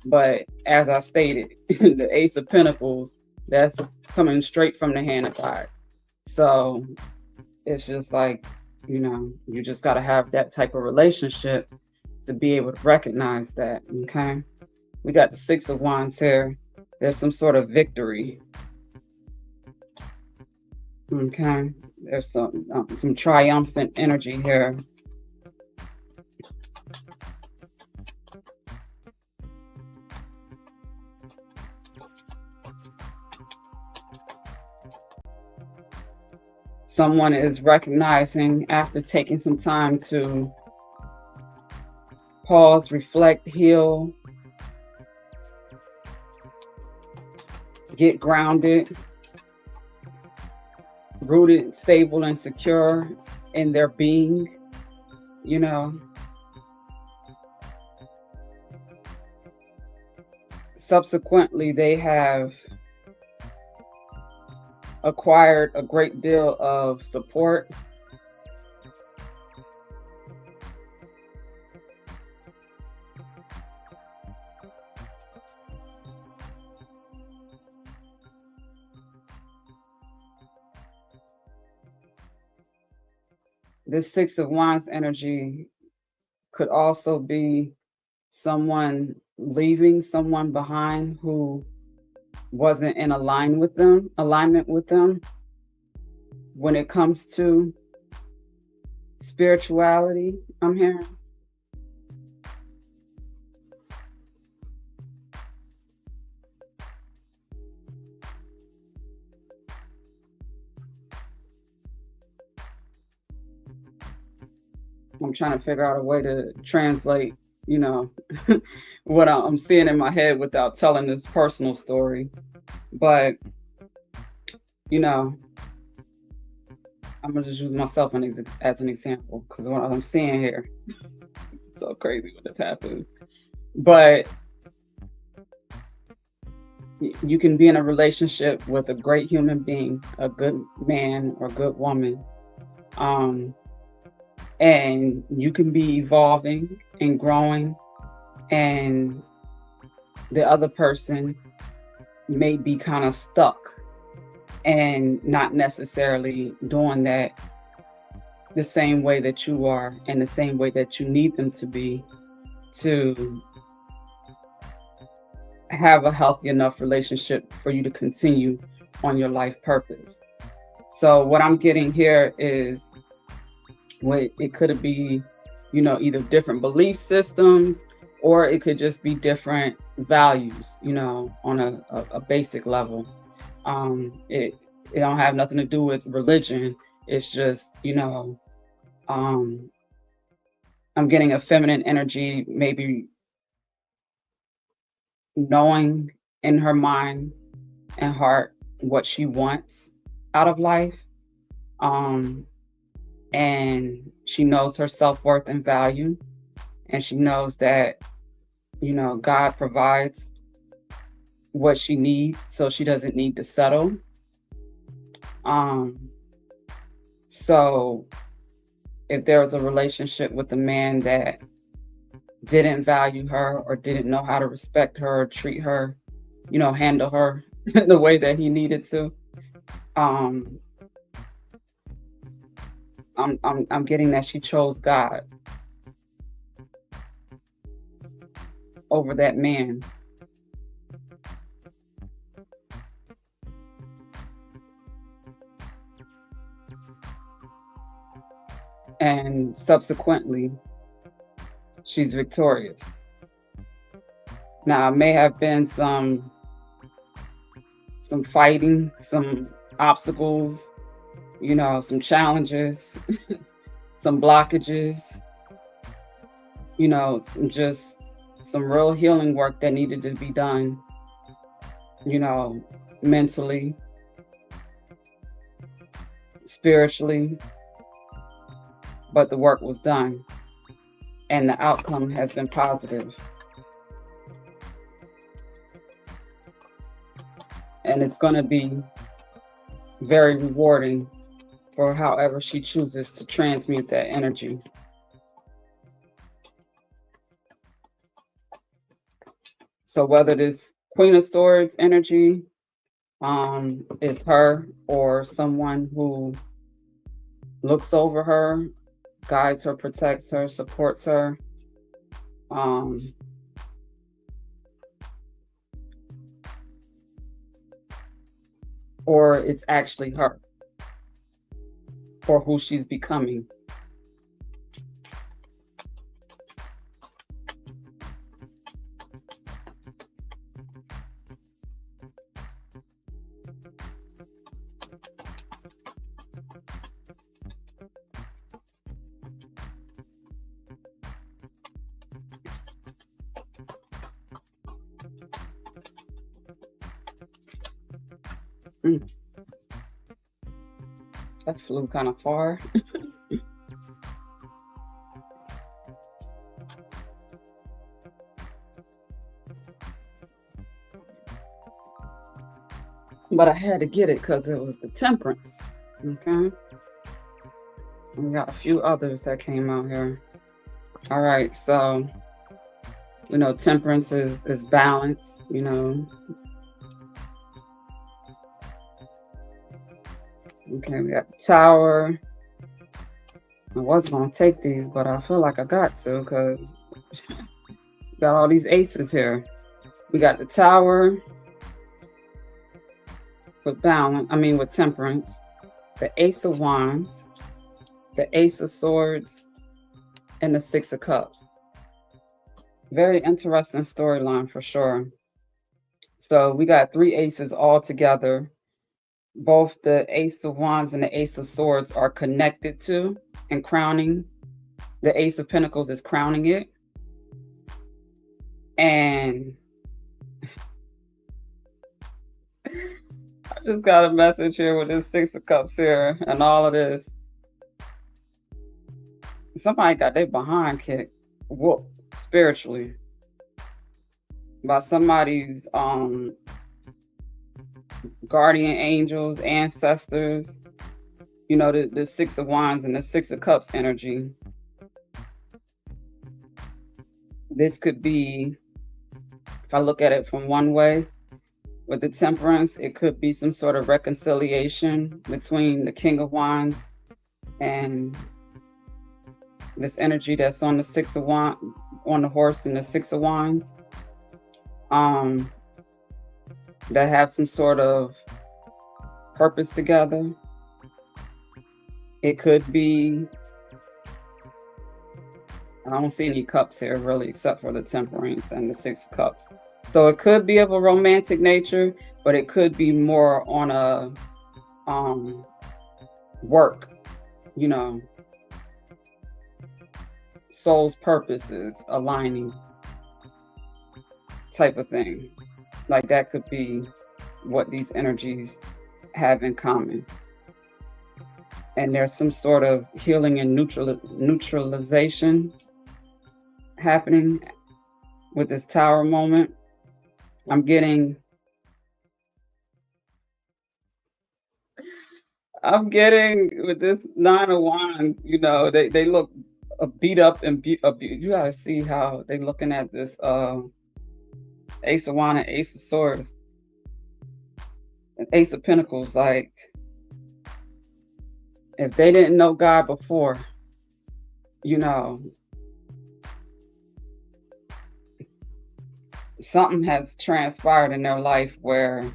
But as I stated, the Ace of Pentacles, that's coming straight from the hand of God. So it's just like, you just got to have that type of relationship to be able to recognize that. Okay. We got the Six of Wands here. There's some sort of victory. Okay. There's some triumphant energy here. Someone is recognizing, after taking some time to pause, reflect, heal, get grounded, rooted, stable, and secure in their being, Subsequently, they have acquired a great deal of support. This Six of Wands energy could also be someone leaving someone behind who wasn't in alignment with them when it comes to spirituality, I'm hearing. I'm trying to figure out a way to translate, what I'm seeing in my head without telling this personal story. But, I'm going to just use myself as an example, because what I'm seeing here, it's so crazy when this happens. But you can be in a relationship with a great human being, a good man or good woman, and you can be evolving and growing and the other person may be kind of stuck and not necessarily doing that the same way that you are and the same way that you need them to be to have a healthy enough relationship for you to continue on your life purpose. So what I'm getting here is what it could be, either different belief systems or it could just be different values, on a basic level. It don't have nothing to do with religion. It's just, um, I'm getting a feminine energy, maybe knowing in her mind and heart what she wants out of life. Um, and she knows her self-worth and value. And she knows that, God provides what she needs, so she doesn't need to settle. Um, so if there was a relationship with a man that didn't value her or didn't know how to respect her or treat her, handle her the way that he needed to, um, I'm getting that she chose God over that man. And subsequently, she's victorious. Now, it may have been some fighting, some obstacles, some challenges, some blockages, some real healing work that needed to be done, mentally, spiritually, but the work was done and the outcome has been positive. And it's going to be very rewarding for however she chooses to transmute that energy. So whether this Queen of Swords energy is her or someone who looks over her, guides her, protects her, supports her, or it's actually her or who she's becoming. That flew kind of far. But I had to get it because it was the Temperance. Okay. We got a few others that came out here. All right. So, Temperance is balance, Okay, we got the Tower. I was going to take these, but I feel like I got to because got all these aces here. We got the Tower with balance, with Temperance, the Ace of Wands, the Ace of Swords, and the Six of Cups. Very interesting storyline for sure. So we got three aces all together. Both the Ace of Wands and the Ace of Swords are connected to and crowning. The Ace of Pentacles is crowning it. And I just got a message here with this Six of Cups here and all of this. Somebody got their behind kicked, whooped spiritually by somebody's guardian angels, ancestors, the Six of Wands and the Six of Cups energy. This could be If I look at it from one way, with the Temperance, it could be some sort of reconciliation between the King of Wands and this energy that's on the Six of Wands, on the horse and the Six of Wands, um, that have some sort of purpose together. It could be, I don't see any cups here really, except for the Temperance and the Six of Cups. So it could be of a romantic nature, but it could be more on a work, you know, soul's purposes aligning type of thing. Like that could be what these energies have in common. And there's some sort of healing and neutralization happening with this Tower moment. I'm getting with this Nine of Wands, you know, they look beat up and you gotta see how they looking at this Ace of Wands and Ace of Swords and Ace of Pentacles. Like, if they didn't know God before, you know, something has transpired in their life where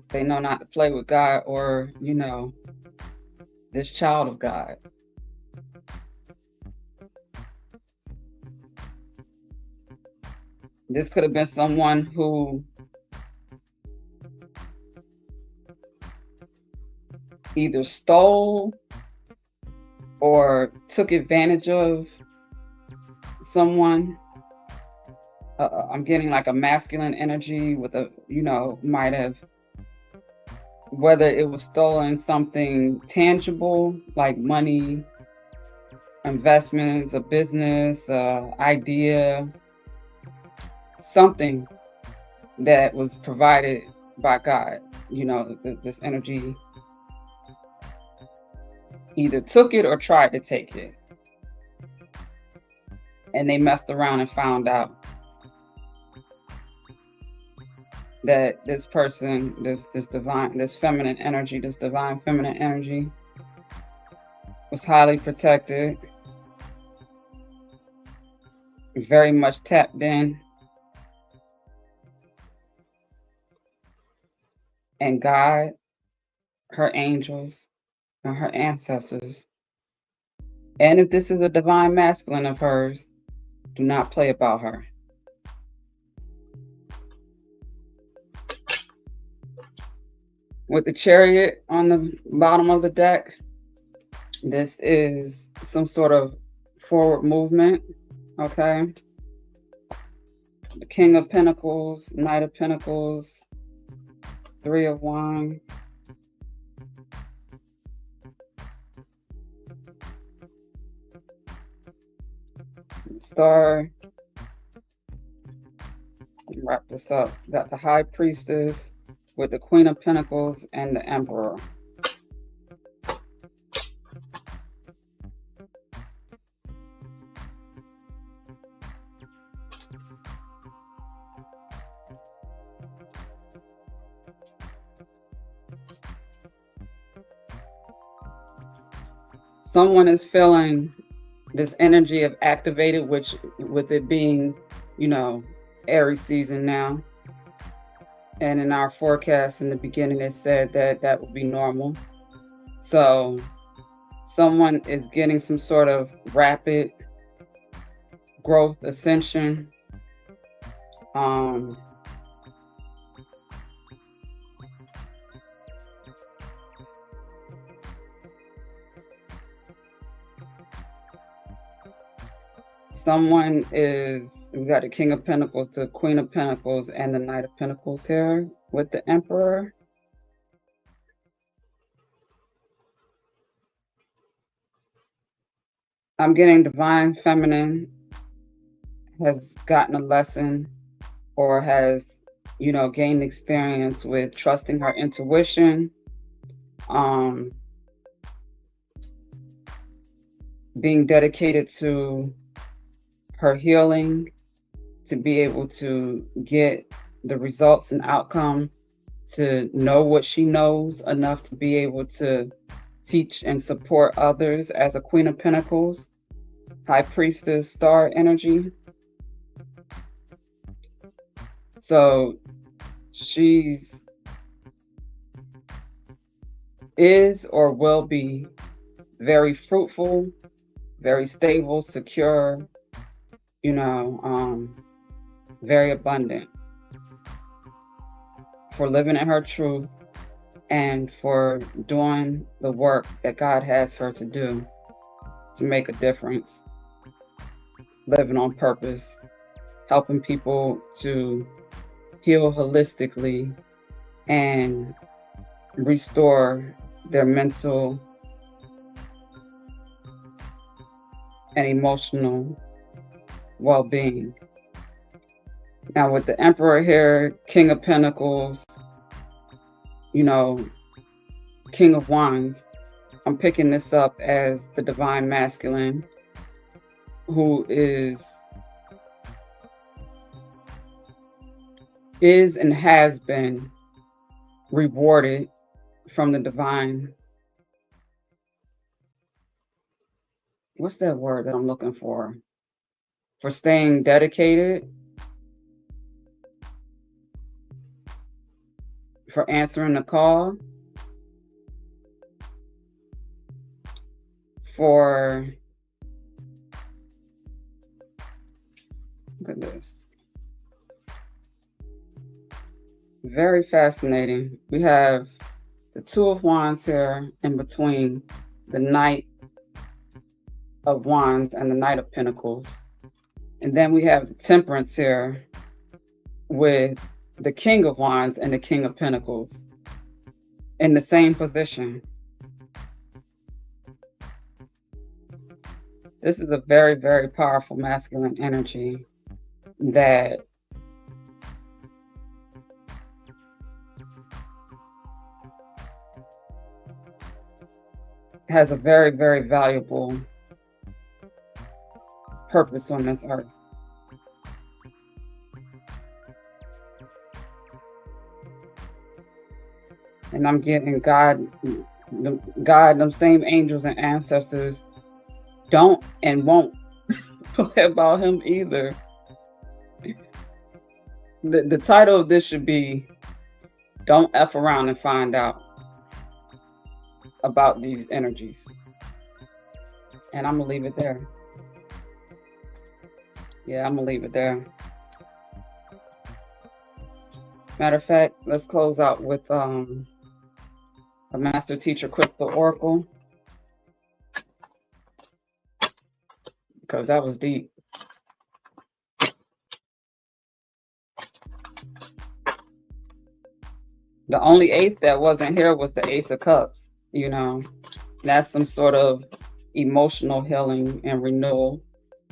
they know not to play with God, or, you know, this child of God. This could have been someone who either stole or took advantage of someone. I'm getting like a masculine energy with a, you know, might have, whether it was stolen something tangible like money, investments, a business, idea, something that was provided by God. You know, this energy either took it or tried to take it. And they messed around and found out that this person, this divine, this feminine energy, this divine feminine energy was highly protected, very much tapped in, and God, her angels, and her ancestors. And if this is a divine masculine of hers, do not play about her. With the Chariot on the bottom of the deck, this is some sort of forward movement, okay? The King of Pentacles, Knight of Pentacles, Three of Wands, Star. Wrap this up. Got the High Priestess with the Queen of Pentacles and the Emperor. Someone is feeling this energy of activated, which with it being, you know, Aries season now. And in our forecast in the beginning, it said that that would be normal. So someone is getting some sort of rapid growth, ascension. Someone is, we got the King of Pentacles, the Queen of Pentacles, and the Knight of Pentacles here with the Emperor. I'm getting divine feminine has gotten a lesson or has, you know, gained experience with trusting her intuition, being dedicated to her healing, to be able to get the results and outcome, to know what she knows enough to be able to teach and support others as a Queen of Pentacles, High Priestess, Star energy. So she's is or will be very fruitful, very stable, secure, very abundant for living in her truth and for doing the work that God has her to do to make a difference, living on purpose, helping people to heal holistically and restore their mental and emotional well-being. Now with the Emperor here, King of Pentacles, King of Wands, I'm picking this up as the divine masculine who is and has been rewarded from the divine. What's that word that I'm looking for? For staying dedicated, for answering the call, for, look at this. Very fascinating. We have the Two of Wands here in between the Knight of Wands and the Knight of Pentacles. And then we have the Temperance here with the King of Wands and the King of Pentacles in the same position. This is a very, very powerful masculine energy that has a very, very valuable purpose on this earth. And I'm getting God, them same angels and ancestors don't and won't play about him either. The title of this should be Don't F Around and Find Out about these energies. And I'm gonna leave it there. Yeah, I'm gonna leave it there. Matter of fact, let's close out with a Master Teacher Crystal Oracle, because that was deep. The only ace that wasn't here was the Ace of Cups. That's some sort of emotional healing and renewal.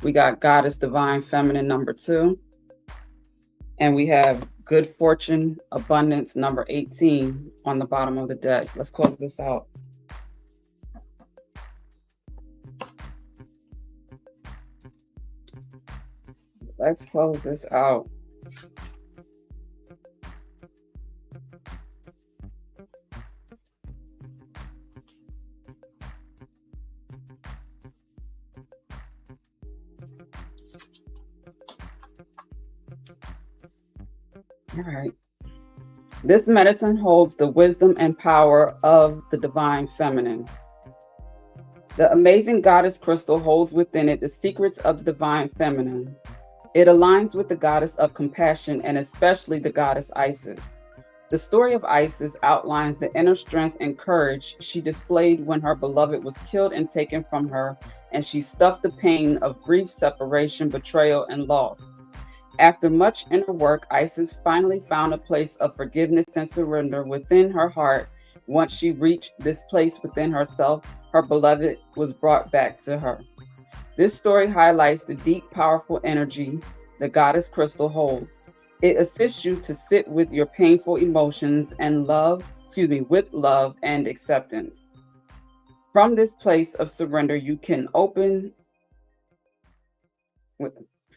We got Goddess Divine Feminine number 2. And we have Good Fortune Abundance number 18 on the bottom of the deck. Let's close this out. Let's close this out. All right. This medicine holds the wisdom and power of the divine feminine. The amazing goddess crystal holds within it the secrets of the divine feminine. It aligns with the goddess of compassion and especially the goddess Isis. The story of Isis outlines the inner strength and courage she displayed when her beloved was killed and taken from her, and she stuffed the pain of grief, separation, betrayal, and loss. After much inner work, Isis finally found a place of forgiveness and surrender within her heart. Once she reached this place within herself, her beloved was brought back to her. This story highlights the deep, powerful energy the goddess crystal holds. It assists you to sit with your painful emotions and with love and acceptance. From this place of surrender, you can open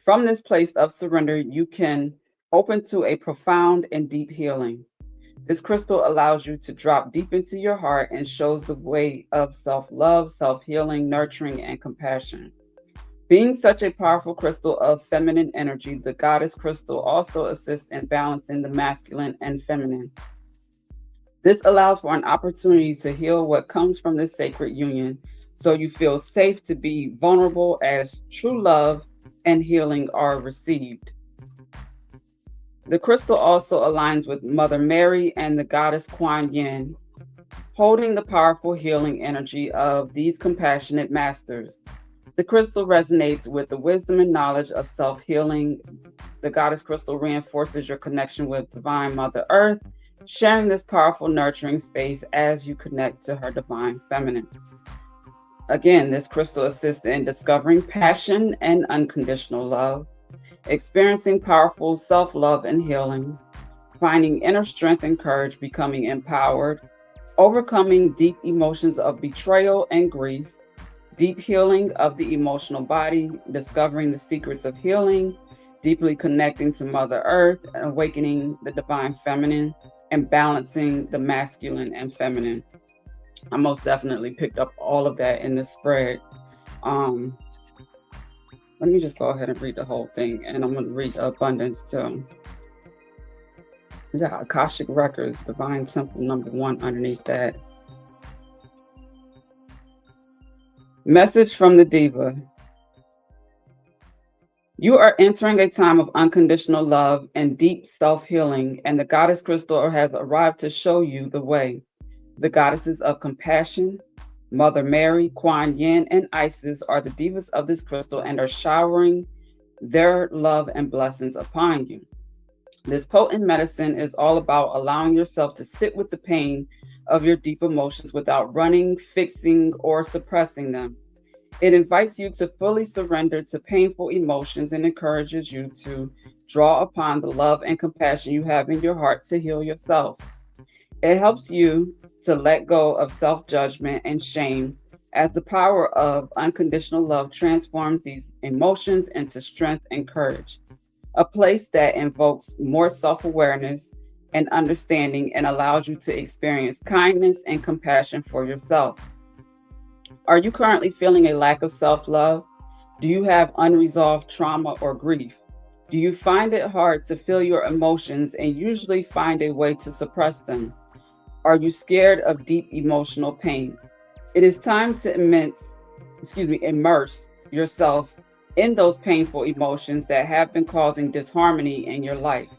From this place of surrender, you can open to a profound and deep healing. This crystal allows you to drop deep into your heart and shows the way of self love, self healing, nurturing, and compassion. Being such a powerful crystal of feminine energy, the goddess crystal also assists in balancing the masculine and feminine. This allows for an opportunity to heal what comes from this sacred union, so you feel safe to be vulnerable as true love and healing are received. The crystal also aligns with Mother Mary and the goddess Kuan Yin, holding the powerful healing energy of these compassionate masters. The crystal resonates with the wisdom and knowledge of self healing. The goddess crystal reinforces your connection with Divine Mother Earth, sharing this powerful, nurturing space as you connect to her divine feminine. Again, this crystal assists in discovering passion and unconditional love, experiencing powerful self love and healing, finding inner strength and courage, becoming empowered, overcoming deep emotions of betrayal and grief, deep healing of the emotional body, discovering the secrets of healing, deeply connecting to Mother Earth, and awakening the divine feminine, and balancing the masculine and feminine. I most definitely picked up all of that in the spread. Let me just go ahead and read the whole thing, and I'm going to read abundance too. Yeah, Akashic Records, Divine Temple number 1 underneath that. Message from the Diva. You are entering a time of unconditional love and deep self-healing, and the Goddess Crystal has arrived to show you the way. The goddesses of compassion, Mother Mary, Kuan Yin, and Isis are the divas of this crystal and are showering their love and blessings upon you. This potent medicine is all about allowing yourself to sit with the pain of your deep emotions without running, fixing, or suppressing them. It invites you to fully surrender to painful emotions and encourages you to draw upon the love and compassion you have in your heart to heal yourself. It helps you to let go of self-judgment and shame as the power of unconditional love transforms these emotions into strength and courage, a place that invokes more self-awareness and understanding and allows you to experience kindness and compassion for yourself. Are you currently feeling a lack of self-love? Do you have unresolved trauma or grief? Do you find it hard to feel your emotions and usually find a way to suppress them? Are you scared of deep emotional pain? It is time to immerse yourself in those painful emotions that have been causing disharmony in your life,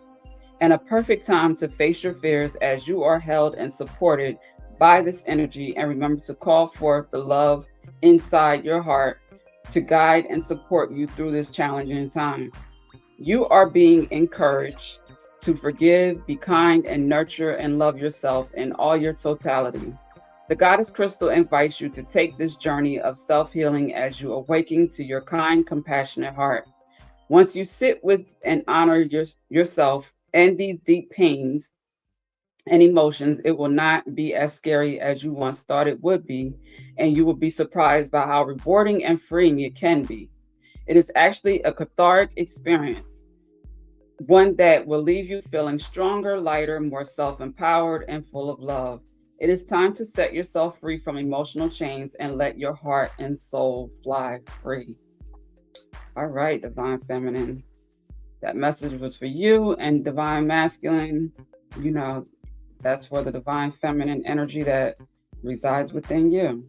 and a perfect time to face your fears as you are held and supported by this energy. And remember to call forth the love inside your heart to guide and support you through this challenging time. You are being encouraged to forgive, be kind, and nurture and love yourself in all your totality. The Goddess Crystal invites you to take this journey of self-healing as you awaken to your kind, compassionate heart. Once you sit with and honor yourself and these deep pains and emotions, it will not be as scary as you once thought it would be, and you will be surprised by how rewarding and freeing it can be. It is actually a cathartic experience, one that will leave you feeling stronger, lighter, more self-empowered, and full of love. It is time to set yourself free from emotional chains and let your heart and soul fly free. All right, Divine Feminine. That message was for you, and Divine Masculine, you know, that's for the Divine Feminine energy that resides within you.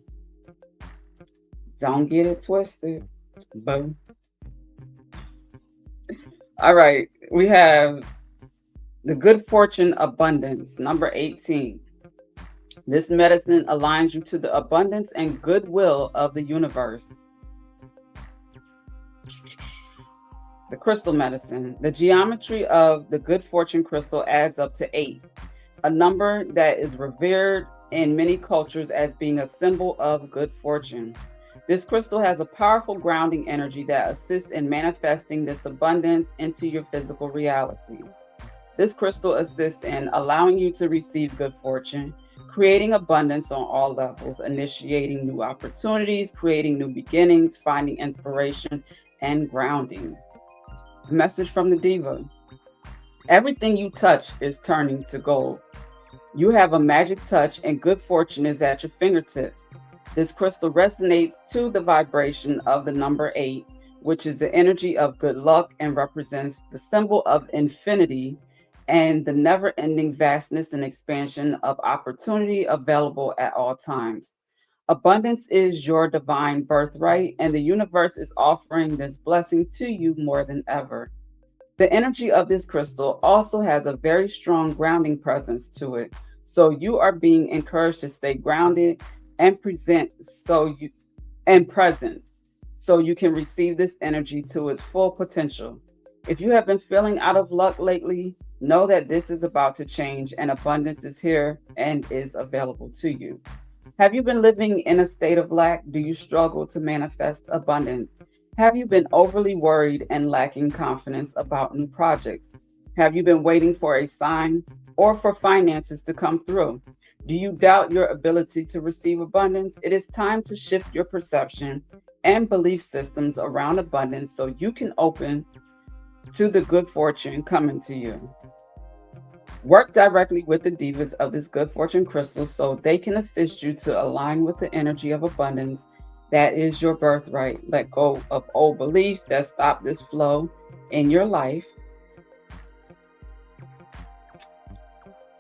Don't get it twisted. Boom. All right, we have the Good Fortune Abundance, number 18. This medicine aligns you to the abundance and goodwill of the universe. The crystal medicine. The geometry of the Good Fortune crystal adds up to 8, a number that is revered in many cultures as being a symbol of good fortune. This crystal has a powerful grounding energy that assists in manifesting this abundance into your physical reality. This crystal assists in allowing you to receive good fortune, creating abundance on all levels, initiating new opportunities, creating new beginnings, finding inspiration, and grounding. Message from the diva. Everything you touch is turning to gold. You have a magic touch and good fortune is at your fingertips. This crystal resonates to the vibration of the number 8, which is the energy of good luck and represents the symbol of infinity and the never ending vastness and expansion of opportunity available at all times. Abundance is your divine birthright, and the universe is offering this blessing to you more than ever. The energy of this crystal also has a very strong grounding presence to it. So you are being encouraged to stay grounded and present so you can receive this energy to its full potential. If you have been feeling out of luck lately, know that this is about to change and abundance is here and is available to you. Have you been living in a state of lack? Do you struggle to manifest abundance? Have you been overly worried and lacking confidence about new projects? Have you been waiting for a sign or for finances to come through? Do you doubt your ability to receive abundance? It is time to shift your perception and belief systems around abundance so you can open to the good fortune coming to you. Work directly with the divas of this good fortune crystal so they can assist you to align with the energy of abundance that is your birthright. Let go of old beliefs that stop this flow in your life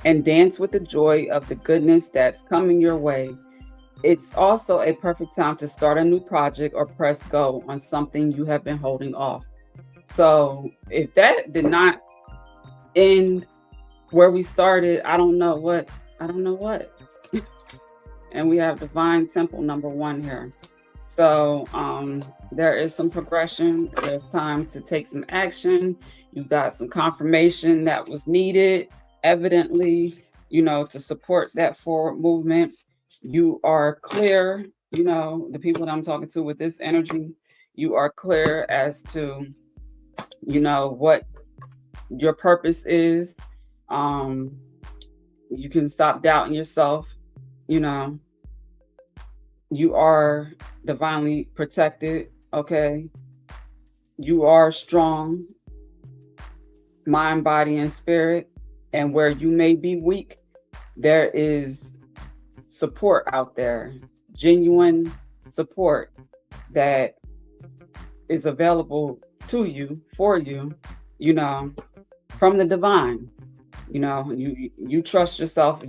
and dance with the joy of the goodness that's coming your way. It's also a perfect time to start a new project or press go on something you have been holding off. So if that did not end where we started, I don't know what. And we have divine temple number 1 here. So there is some progression. There's time to take some action. You got some confirmation that was needed, evidently, to support that forward movement. You are clear, the people that I'm talking to with this energy, you are clear as to, what your purpose is. You can stop doubting yourself. You are divinely protected. Okay. You are strong, mind, body, and spirit. And where you may be weak, there is support out there, genuine support that is available to you, for you, from the divine. You trust yourself.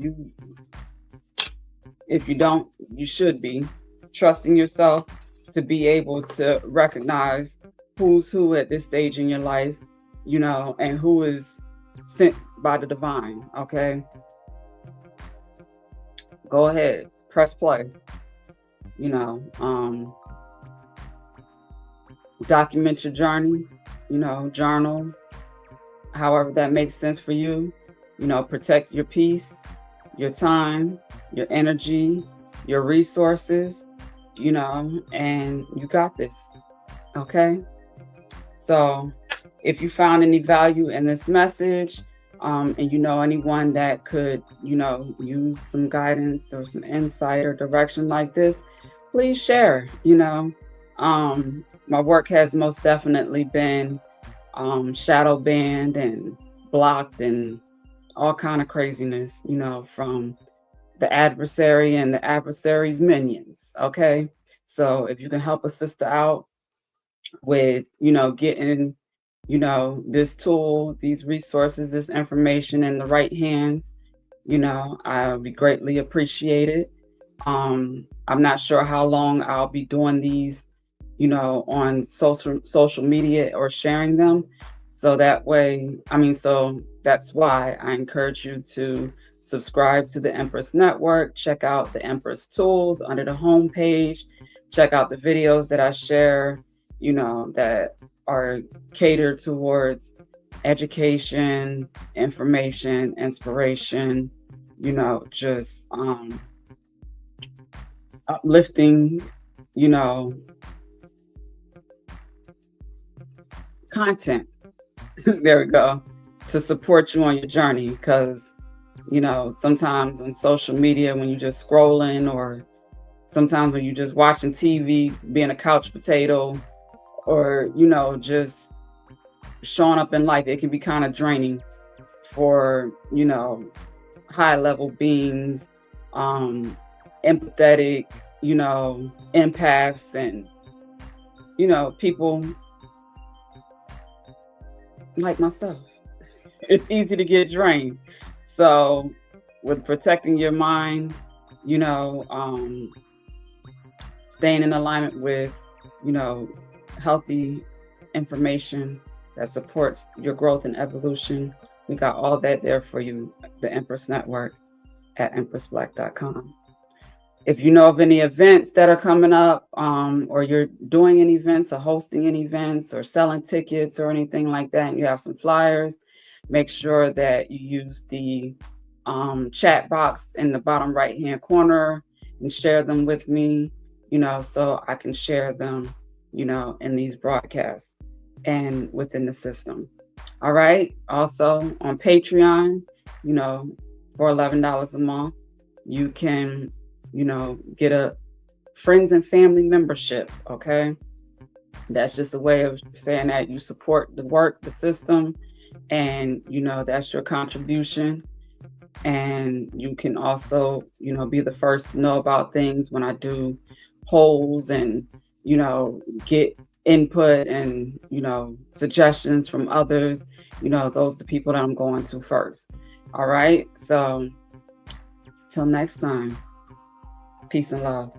If you don't, you should be trusting yourself to be able to recognize who's who at this stage in your life, and who is sent by the divine. Okay. Go ahead, press play. Document your journey, journal, however that makes sense for you. Protect your peace, your time, your energy, your resources, and you got this. Okay. So if you found any value in this message, and anyone that could, use some guidance or some insight or direction like this, please share. My work has most definitely been shadow banned and blocked and all kind of craziness, from the adversary and the adversary's minions. Okay. So if you can help a sister out with, getting, this tool, these resources, this information in the right hands, I would be greatly appreciated. I'm not sure how long I'll be doing these, on social media or sharing them. So that way, so that's why I encourage you to subscribe to the Empress Network, check out the Empress tools under the homepage, check out the videos that I share, that are catered towards education, information, inspiration, just uplifting, content. There we go. To support you on your journey. Because, sometimes on social media, when you're just scrolling, or sometimes when you're just watching TV, being a couch potato, or, just showing up in life, it can be kind of draining for, high level beings, empathetic, empaths, and, people like myself. It's easy to get drained. So, with protecting your mind, you know, um, staying in alignment with, you know, healthy information that supports your growth and evolution, we got all that there for you, the Empress Network at empressblack.com. If you know of any events that are coming up, or you're doing any events or hosting any events or selling tickets or anything like that, and you have some flyers, make sure that you use the chat box in the bottom right hand corner and share them with me, so I can share them, in these broadcasts and within the system. All right. Also on Patreon, for $11 a month, you can, get a friends and family membership. Okay. That's just a way of saying that you support the work, the system, and, that's your contribution. And you can also, be the first to know about things when I do polls and, get input and, suggestions from others. Those are the people that I'm going to first. All right. So till next time, peace and love.